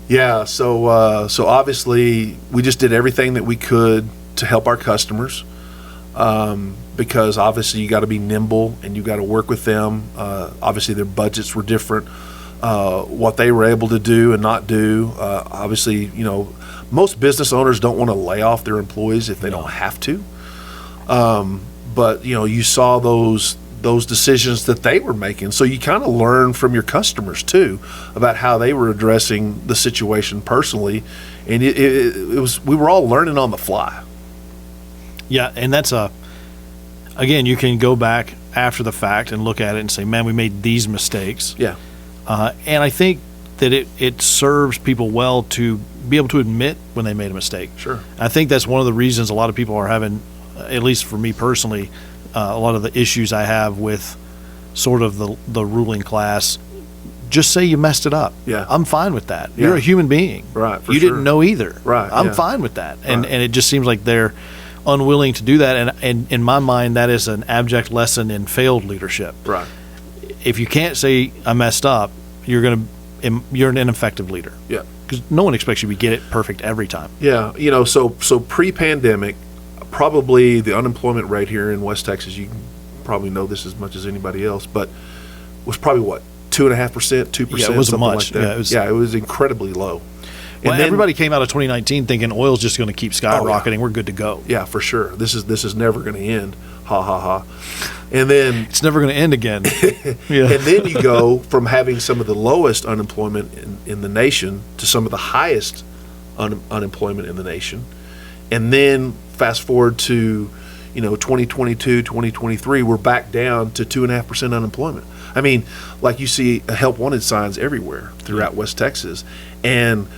Yeah, so obviously we just did everything that we could to help our customers, because obviously you got to be nimble and you got to work with them. Obviously their budgets were different, what they were able to do and not do. Obviously, most business owners don't want to lay off their employees if they don't have to. But you saw those decisions that they were making. So you kind of learn from your customers too about how they were addressing the situation personally. And we were all learning on the fly. Yeah. And that's again, you can go back after the fact and look at it and say, man, we made these mistakes. Yeah. And I think that it serves people well to be able to admit when they made a mistake. Sure. I think that's one of the reasons a lot of people are having, at least for me personally, a lot of the issues I have with sort of the ruling class. Just say you messed it up. Yeah. I'm fine with that. Yeah. You're a human being. Right. You didn't know either. Right. I'm fine with that. And Right. and it just seems like they're unwilling to do that. And in my mind, that is an abject lesson in failed leadership. Right. If you can't say I messed up, you're an ineffective leader. Yeah. Because no one expects you to get it perfect every time. Yeah. So pre-pandemic, probably the unemployment rate here in West Texas, you can probably know this as much as anybody else, but was probably what, 2.5%, 2%. Yeah, it wasn't something much. Like that. Yeah, it was incredibly low. Well, And then, everybody came out of 2019 thinking oil's just going to keep skyrocketing. We're good to go. yeah, for sure. This is never going to end. Ha ha ha. And then It's never going to end again. Yeah. and then you go from having some of the lowest unemployment in the nation to some of the highest unemployment in the nation. And then fast forward to 2022, 2023, we're back down to 2.5% unemployment. I mean, like you see help wanted signs everywhere throughout West Texas. And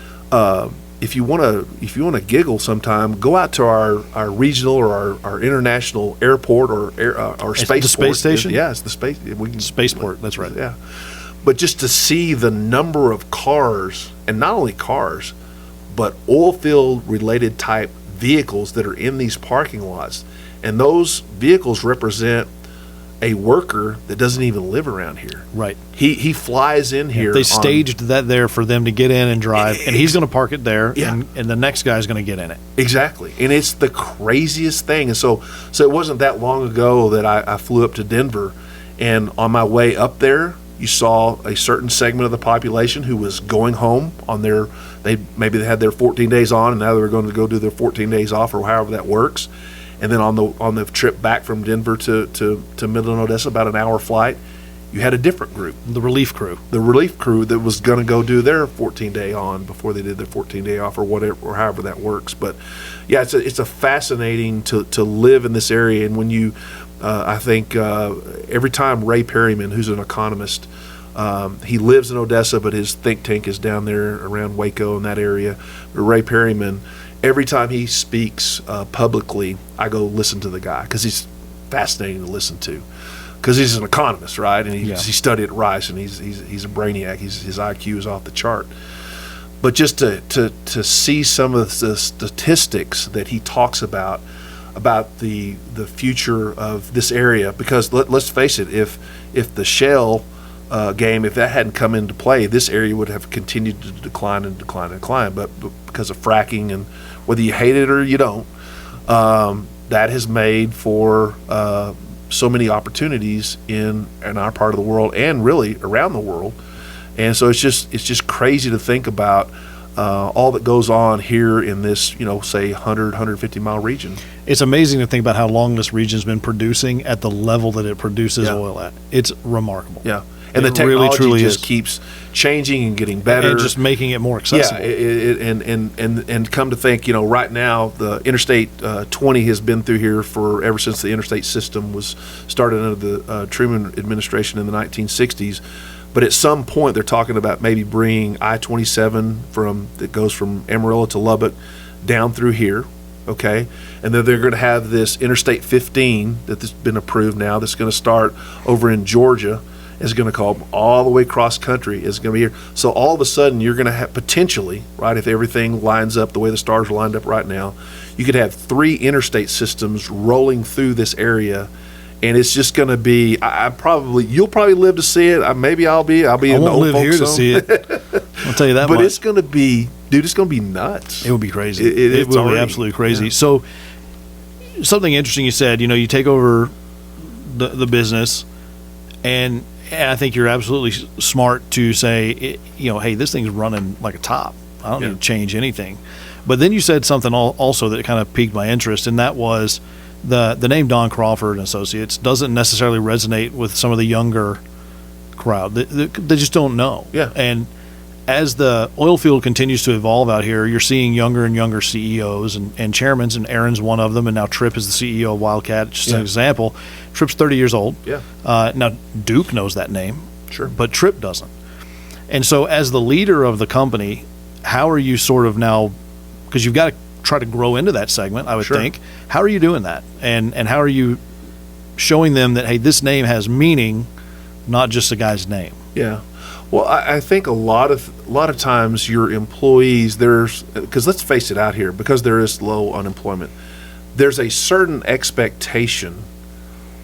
if you want to giggle sometime, go out to our regional or our international airport or our spaceport. The space station? Yeah, it's the space. Spaceport, that's right. Yeah. But just to see the number of cars, and not only cars, but oil field related type vehicles that are in these parking lots. And those vehicles represent a worker that doesn't even live around here. Right. He flies in here. They staged that there for them to get in and drive, and he's going to park it there, Yeah. and the next guy's going to get in it. Exactly. And it's the craziest thing. And so it wasn't that long ago that I flew up to Denver, and on my way up there, you saw a certain segment of the population who was going home on maybe they had their 14 days on, and now they were going to go do their 14 days off, or however that works. And then on the trip back from Denver to Midland, Odessa, about an hour flight, you had a different group. The relief crew. The relief crew that was going to go do their 14-day on before they did their 14-day off, or whatever, or however that works. But yeah, it's a fascinating to live in this area. And when you, I think every time Ray Perryman, who's an economist, he lives in Odessa, but his think tank is down there around Waco in that area. But Ray Perryman, every time he speaks publicly, I go listen to the guy because he's fascinating to listen to. Because he's an economist, right? And he studied at Rice, and he's a brainiac. His IQ is off the chart. But just to see some of the statistics that he talks about the future of this area, because let's face it, if the shale game, if that hadn't come into play, this area would have continued to decline and decline and decline. But because of fracking, and whether you hate it or you don't, that has made for so many opportunities in our part of the world, and really around the world. And so it's just crazy to think about all that goes on here in this, say 150 mile region. It's amazing to think about how long this region's been producing at the level that it produces oil at. It's remarkable. Yeah. And It the technology really just is. keeps changing and getting better. And just making it more accessible. Yeah, and come to think, right now the Interstate 20 has been through here ever since the interstate system was started under the Truman administration in the 1960s. But at some point they're talking about maybe bringing I-27 that goes from Amarillo to Lubbock down through here. Okay, and then they're going to have this Interstate 15 that's been approved now, that's going to start over in Georgia. Is going to come all the way cross country, is going to be here. So all of a sudden you're going to have potentially, right, if everything lines up the way the stars are lined up right now, you could have 3 interstate systems rolling through this area, and it's just going to be. You'll probably live to see it. Maybe I'll be in the old live folks here to home. see it. I'll tell you that. But much. it's going to be, dude. It's going to be nuts. It will be crazy. It's will already be absolutely crazy. Yeah. So something interesting you said. You take over the business, and I think you're absolutely smart to say, hey, this thing's running like a top. I don't need to change anything. But then you said something also that kind of piqued my interest, and that was the name Don Crawford and Associates doesn't necessarily resonate with some of the younger crowd. They just don't know. Yeah. And as the oil field continues to evolve out here, you're seeing younger and younger CEOs and chairmen, and Aaron's one of them, and now Tripp is the CEO of Wildcat, just an example. Tripp's 30 years old. Yeah. Now, Duke knows that name. Sure. But Tripp doesn't. And so as the leader of the company, how are you sort of now, because you've got to try to grow into that segment, I would think. How are you doing that? And how are you showing them that, hey, this name has meaning, not just a guy's name? Yeah. Well, I think a lot of times your employees, because let's face it out here, because there is low unemployment, there's a certain expectation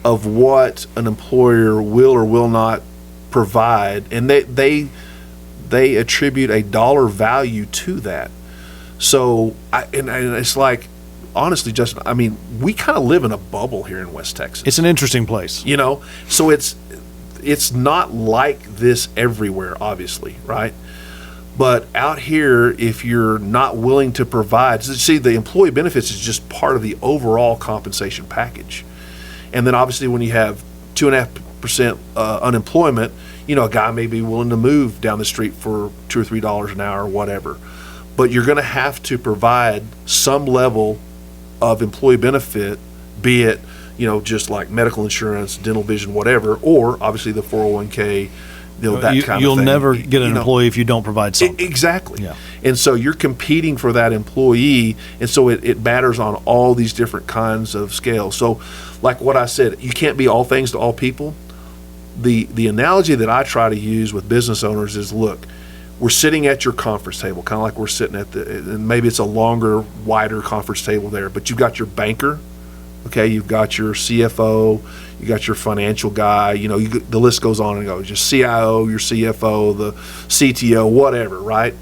of what an employer will or will not provide, and they attribute a dollar value to that. So, and it's like, honestly, Justin, I mean, we kind of live in a bubble here in West Texas. It's an interesting place. So it's not like this everywhere, obviously, right? But out here, if you're not willing to provide, see, the employee benefits is just part of the overall compensation package. And then obviously when you have 2.5% unemployment, you know, a guy may be willing to move down the street for $2 or $3 an hour or whatever. But you're going to have to provide some level of employee benefit, be it, you know, just like medical insurance, dental, vision, whatever, or obviously the 401k, you know, that kind of thing. You'll never get an employee if you don't provide something. Exactly. Yeah. And so you're competing for that employee, and so it matters on all these different kinds of scales. So like what I said, you can't be all things to all people. The analogy that I try to use with business owners is, look, we're sitting at your conference table, kind of like we're sitting at and maybe it's a longer, wider conference table there, but you've got your banker, okay, you've got your CFO, you got your financial guy, you know, the list goes on and goes, your CIO, your CFO, the CTO, whatever, right?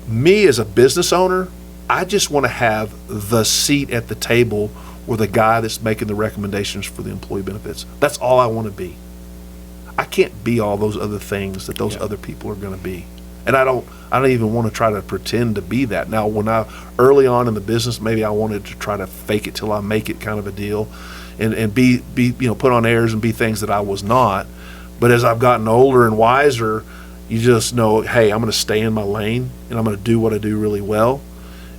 Me as a business owner, I just want to have the seat at the table or the guy that's making the recommendations for the employee benefits. That's all I want to be. I can't be all those other things that those other people are going to be. And I don't even want to try to pretend to be that. Now, when early on in the business, maybe I wanted to try to fake it till I make it kind of a deal, and be you know, put on airs and be things that I was not. But as I've gotten older and wiser, you just know, hey, I'm going to stay in my lane and I'm going to do what I do really well.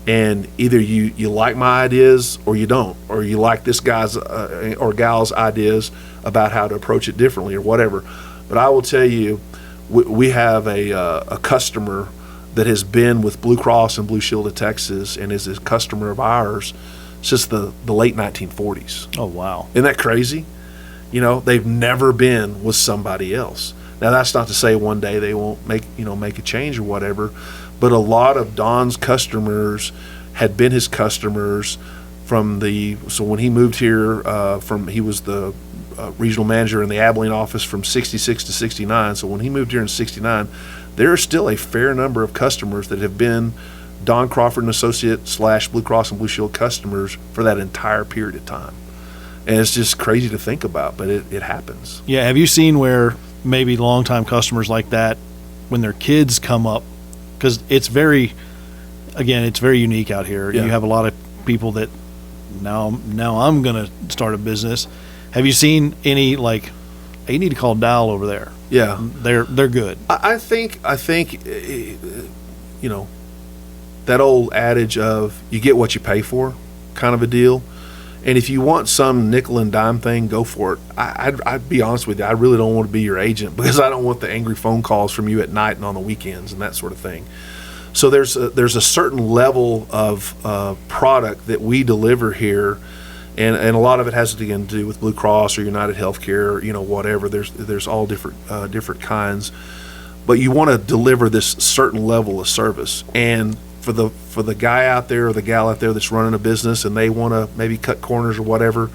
And either you like my ideas or you don't, or you like this guy's or gal's ideas about how to approach it differently or whatever. But I will tell you, we have a customer that has been with Blue Cross and Blue Shield of Texas and is a customer of ours since the late 1940s. Oh, wow. Isn't that crazy? You know, they've never been with somebody else. Now, that's not to say one day they won't make a change or whatever, but a lot of Don's customers had been his customers so when he moved here, he was the regional manager in the Abilene office from 66 to 69. So when he moved here in 69, there are still a fair number of customers that have been Don Crawford and Associates / Blue Cross and Blue Shield customers for that entire period of time. And it's just crazy to think about, but it happens. Yeah. Have you seen where maybe longtime customers like that, when their kids come up, because it's very unique out here. Yeah. You have a lot of people that now I'm going to start a business. Have you seen any, like, hey, you need to call Dal over there? Yeah. They're good. I think, you know, that old adage of you get what you pay for kind of a deal. And if you want some nickel and dime thing, go for it. I'd be honest with you, I really don't want to be your agent because I don't want the angry phone calls from you at night and on the weekends and that sort of thing. So there's a certain level of product that we deliver here, and a lot of it has to do with Blue Cross or United Healthcare, you know, whatever. There's all different kinds, but you want to deliver this certain level of service. And for the guy out there or the gal out there that's running a business and they want to maybe cut corners or whatever,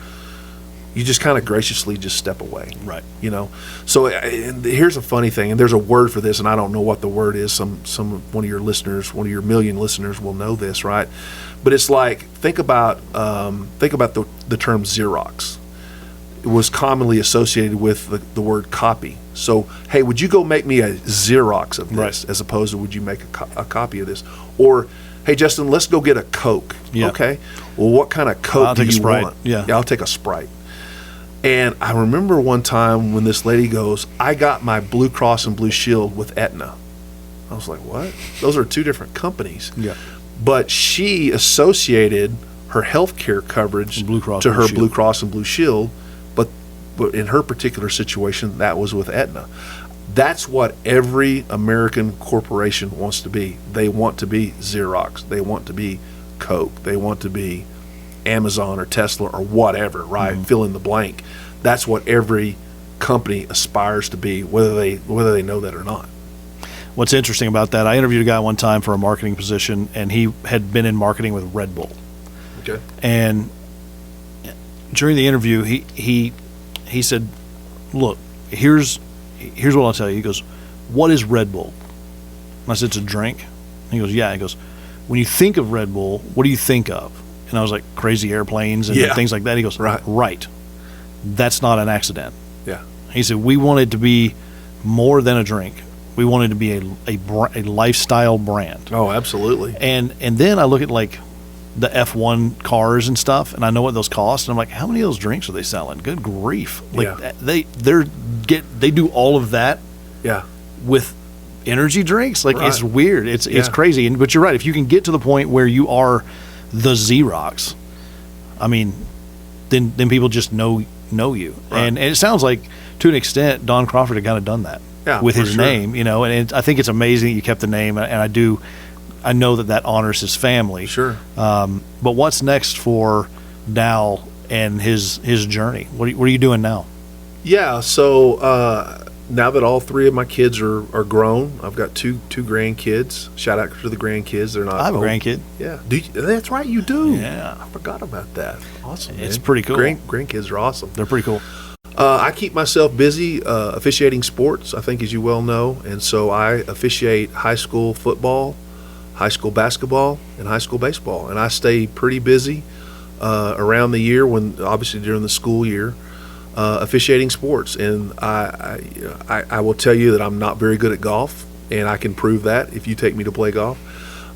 you just kind of graciously just step away. Right. You know. So and here's a funny thing, and there's a word for this, and I don't know what the word is. One of your million listeners will know this, right? But it's like, think about the term Xerox. It was commonly associated with the word copy. So, hey, would you go make me a Xerox of this, right, as opposed to would you make a copy of this? Or, hey, Justin, let's go get a Coke. Yeah. Okay. Well, what kind of Coke do you want? Yeah, I'll take a Sprite. And I remember one time when this lady goes, I got my Blue Cross and Blue Shield with Aetna. I was like, what? Those are two different companies. Yeah. But she associated her health care coverage to her Blue Cross and Blue Shield, but in her particular situation, that was with Aetna. That's what every American corporation wants to be. They want to be Xerox. They want to be Coke. They want to be Amazon or Tesla or whatever, right? Mm-hmm. Fill in the blank. That's what every company aspires to be, whether they know that or not. What's interesting about that, I interviewed a guy one time for a marketing position, and he had been in marketing with Red Bull. Okay. And during the interview, he said, "Look, here's what I'll tell you." He goes, "What is Red Bull?" And I said, "It's a drink." He goes, "Yeah." He goes, "When you think of Red Bull, what do you think of?" And I was like, crazy airplanes and things like that. He goes, right. That's not an accident. Yeah. He said, we want it to be more than a drink. We want it to be a lifestyle brand. Oh, absolutely. And then I look at like the F1 cars and stuff, and I know what those cost, and I'm like, how many of those drinks are they selling? Good grief! Like they do all of that, yeah, with energy drinks. Like, it's weird. It's crazy. But you're right. If you can get to the point where you are the Xerox, I mean, then people just know you. Right. And it sounds like, to an extent, Don Crawford had kind of done that with his name, you know. And I think it's amazing that you kept the name, and I know that honors his family. Sure. But what's next for Dal and his journey? What are you doing now? Yeah. So now that all three of my kids are grown, I've got two grandkids. Shout out to the grandkids. They're not. I have a grandkid. Yeah. That's right. You do. Yeah. I forgot about that. Awesome. It's man. pretty cool. Grandkids are awesome. They're pretty cool. I keep myself busy officiating sports, I think, as you well know. And so I officiate high school football, high school basketball, and high school baseball. And I stay pretty busy around the year, when obviously during the school year, officiating sports. And I will tell you that I'm not very good at golf, and I can prove that if you take me to play golf.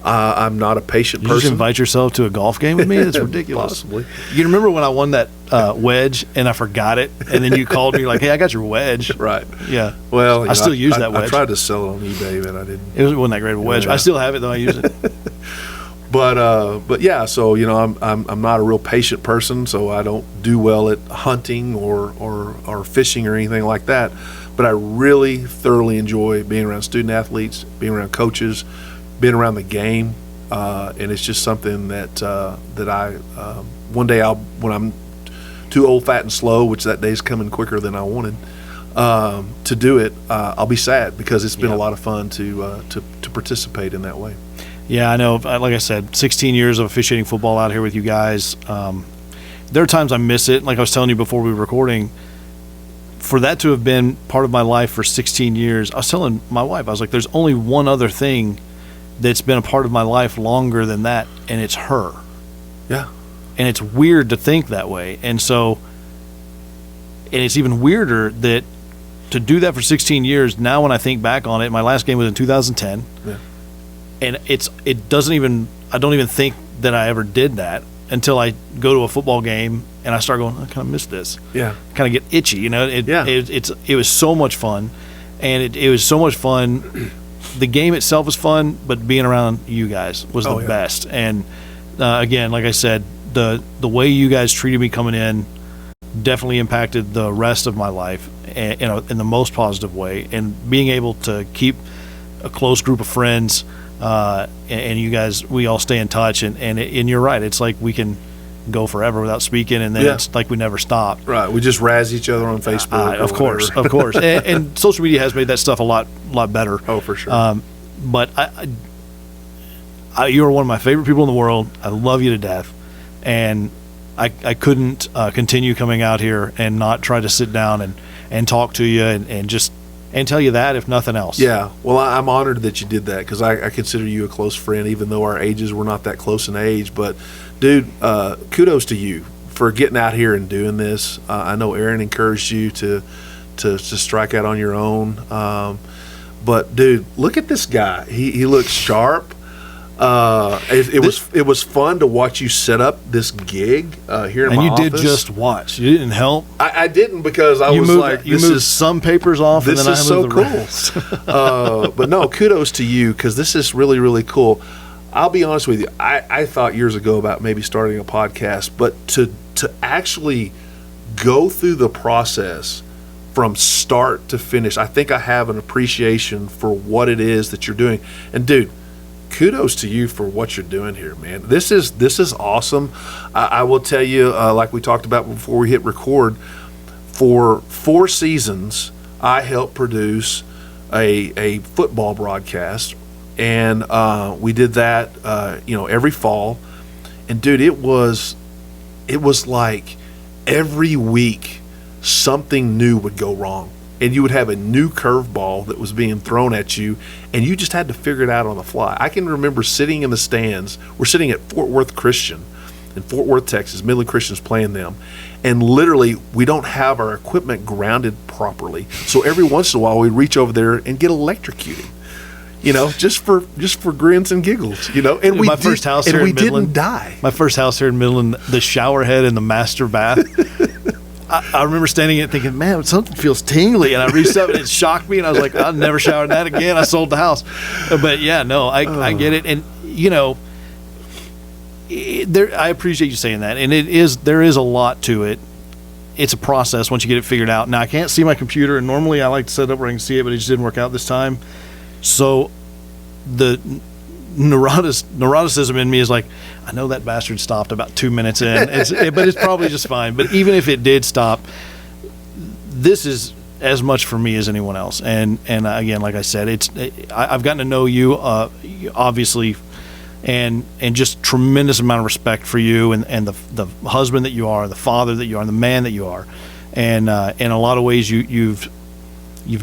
I'm not a patient person. You just invite yourself to a golf game with me? That's ridiculous. Possibly. You remember when I won that wedge and I forgot it, and then you called me like, hey, I got your wedge. Right. Yeah. Well, I still use that wedge. I tried to sell it on eBay, but I didn't. It wasn't that great of a wedge. Yeah. I still have it, though. I use it. But yeah, so I'm not a real patient person, so I don't do well at hunting or fishing or anything like that. But I really thoroughly enjoy being around student athletes, being around coaches, being around the game, and it's just something that I one day when I'm too old, fat, and slow, which that day's coming quicker than I wanted to do it, I'll be sad, because it's been a lot of fun to participate in that way. Yeah, I know. Like I said, 16 years of officiating football out here with you guys. There are times I miss it. Like I was telling you before we were recording, for that to have been part of my life for 16 years, I was telling my wife, I was like, there's only one other thing that's been a part of my life longer than that, and it's her. Yeah. And it's weird to think that way. And so, and it's even weirder that to do that for 16 years, now when I think back on it, my last game was in 2010. Yeah. And I don't even think that I ever did that until I go to a football game and I start going, I kind of miss this. Yeah. Kind of get itchy, you know. It was so much fun, and it was so much fun. The game itself was fun, but being around you guys was the best. And again, like I said, the way you guys treated me coming in definitely impacted the rest of my life in the most positive way. And being able to keep a close group of friends, and you guys, we all stay in touch. And you're right, it's like we can go forever without speaking, and then it's like we never stopped. Right, we just razz each other on Facebook. Of course. And social media has made that stuff a lot better. Oh, for sure. But you're one of my favorite people in the world. I love you to death, and I couldn't continue coming out here and not try to sit down and talk to you and tell you that, if nothing else. Yeah, well, I'm honored that you did that, because I consider you a close friend, even though our ages were not that close in age. But dude, kudos to you for getting out here and doing this. I know Aaron encouraged you to strike out on your own. But dude, look at this guy. He looks sharp. It was fun to watch you set up this gig here in my office. And you did just watch. You didn't help. I didn't, because I was like, you moved some papers off. This and then is I moved so the rest. cool. But no, kudos to you, because this is really, really cool. I'll be honest with you. I thought years ago about maybe starting a podcast, but to actually go through the process from start to finish, I think I have an appreciation for what it is that you're doing. And dude, kudos to you for what you're doing here, man. This is awesome. I will tell you, like we talked about before we hit record, for 4 seasons, I helped produce a football broadcast, and we did that, every fall. And dude, it was like every week something new would go wrong, and you would have a new curveball that was being thrown at you, and you just had to figure it out on the fly. I can remember sitting in the stands. We're sitting at Fort Worth Christian, in Fort Worth, Texas. Midland Christian's playing them. And literally, we don't have our equipment grounded properly. So every once in a while, we reach over there and get electrocuted. Just for grins and giggles, And My first house here in Midland, didn't die. My first house here in Midland, the shower head and the master bath. I remember standing and thinking, man, something feels tingly. And I reached up and it shocked me. And I was like, I'll never shower in that again. I sold the house. But yeah, no, I get it. And, I appreciate you saying that. And there is a lot to it. It's a process once you get it figured out. Now, I can't see my computer. And normally I like to set it up where I can see it, but it just didn't work out this time. So the neuroticism in me is like, I know that bastard stopped about 2 minutes in, but it's probably just fine. But even if it did stop, this is as much for me as anyone else. And again, like I said, I've gotten to know you, obviously, and just tremendous amount of respect for you and the husband that you are, the father that you are, and the man that you are. And in a lot of ways, you've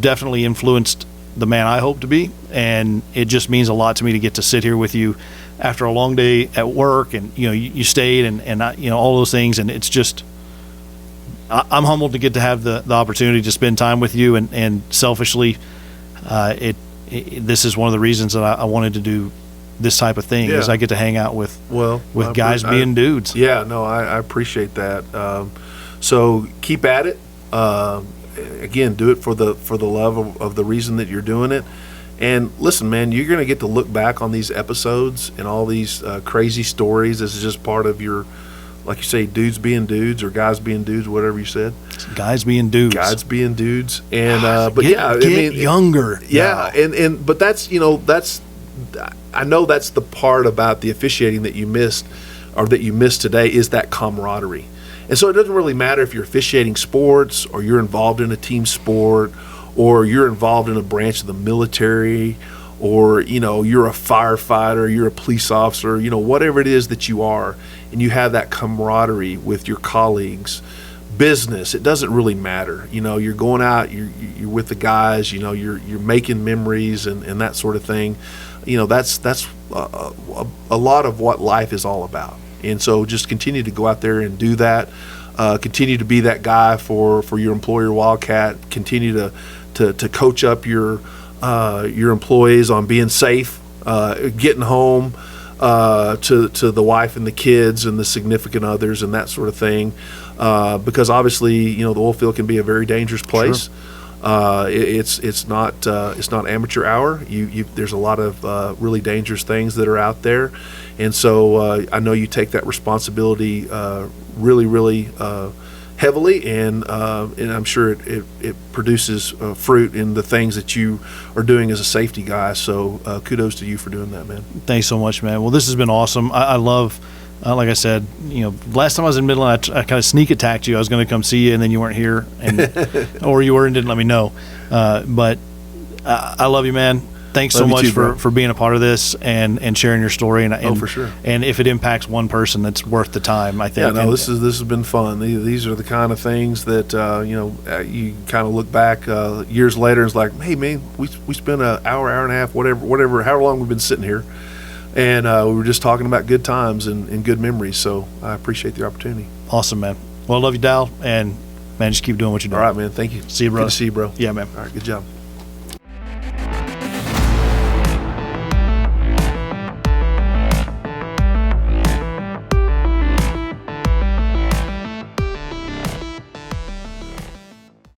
definitely influenced the man I hope to be, and it just means a lot to me to get to sit here with you after a long day at work, and you stayed and all those things, and it's just I'm humbled to get to have the opportunity to spend time with you, and selfishly, this is one of the reasons that I wanted to do this type of thing, is I get to hang out with guys being dudes. Yeah, no, I appreciate that. So keep at it. Again, do it for the love of the reason that you're doing it. And listen, man, you're going to get to look back on these episodes and all these crazy stories. This is just part of your, like you say, dudes being dudes or guys being dudes, whatever you said. Guys being dudes. Guys being dudes. And but get younger. Yeah, but that's I know that's the part about the officiating that you missed, or that you missed today, is that camaraderie. And so it doesn't really matter if you're officiating sports, or you're involved in a team sport, or you're involved in a branch of the military, or you're a firefighter, you're a police officer, whatever it is that you are, and you have that camaraderie with your colleagues. Business, it doesn't really matter. You're going out, you're with the guys, you're making memories and that sort of thing. That's a lot of what life is all about. And so just continue to go out there and do that. Continue to be that guy for your employer, Wildcat. Continue to coach up your employees on being safe, getting home to the wife and the kids and the significant others and that sort of thing. Because obviously, the oil field can be a very dangerous place. Sure. It's not amateur hour. There's a lot of really dangerous things that are out there. And so I know you take that responsibility really, really heavily, and I'm sure it produces fruit in the things that you are doing as a safety guy. So kudos to you for doing that, man. Thanks so much, man. Well, this has been awesome. I love, like I said, last time I was in Midland, I kind of sneak attacked you. I was going to come see you, and then you weren't here, or you were and didn't let me know. But I love you, man. Thanks so much for being a part of this and sharing your story. And for sure. And if it impacts one person, that's worth the time, I think. Yeah, no, this has been fun. These are the kind of things that you kind of look back years later and it's like, hey man, we spent an hour and a half, whatever, however long we've been sitting here, and we were just talking about good times and good memories. So I appreciate the opportunity. Awesome, man. Well, I love you, Dal, and man, just keep doing what you're doing. All right, man. Thank you. See you, bro. Good to see you, bro. Yeah, man. All right, good job.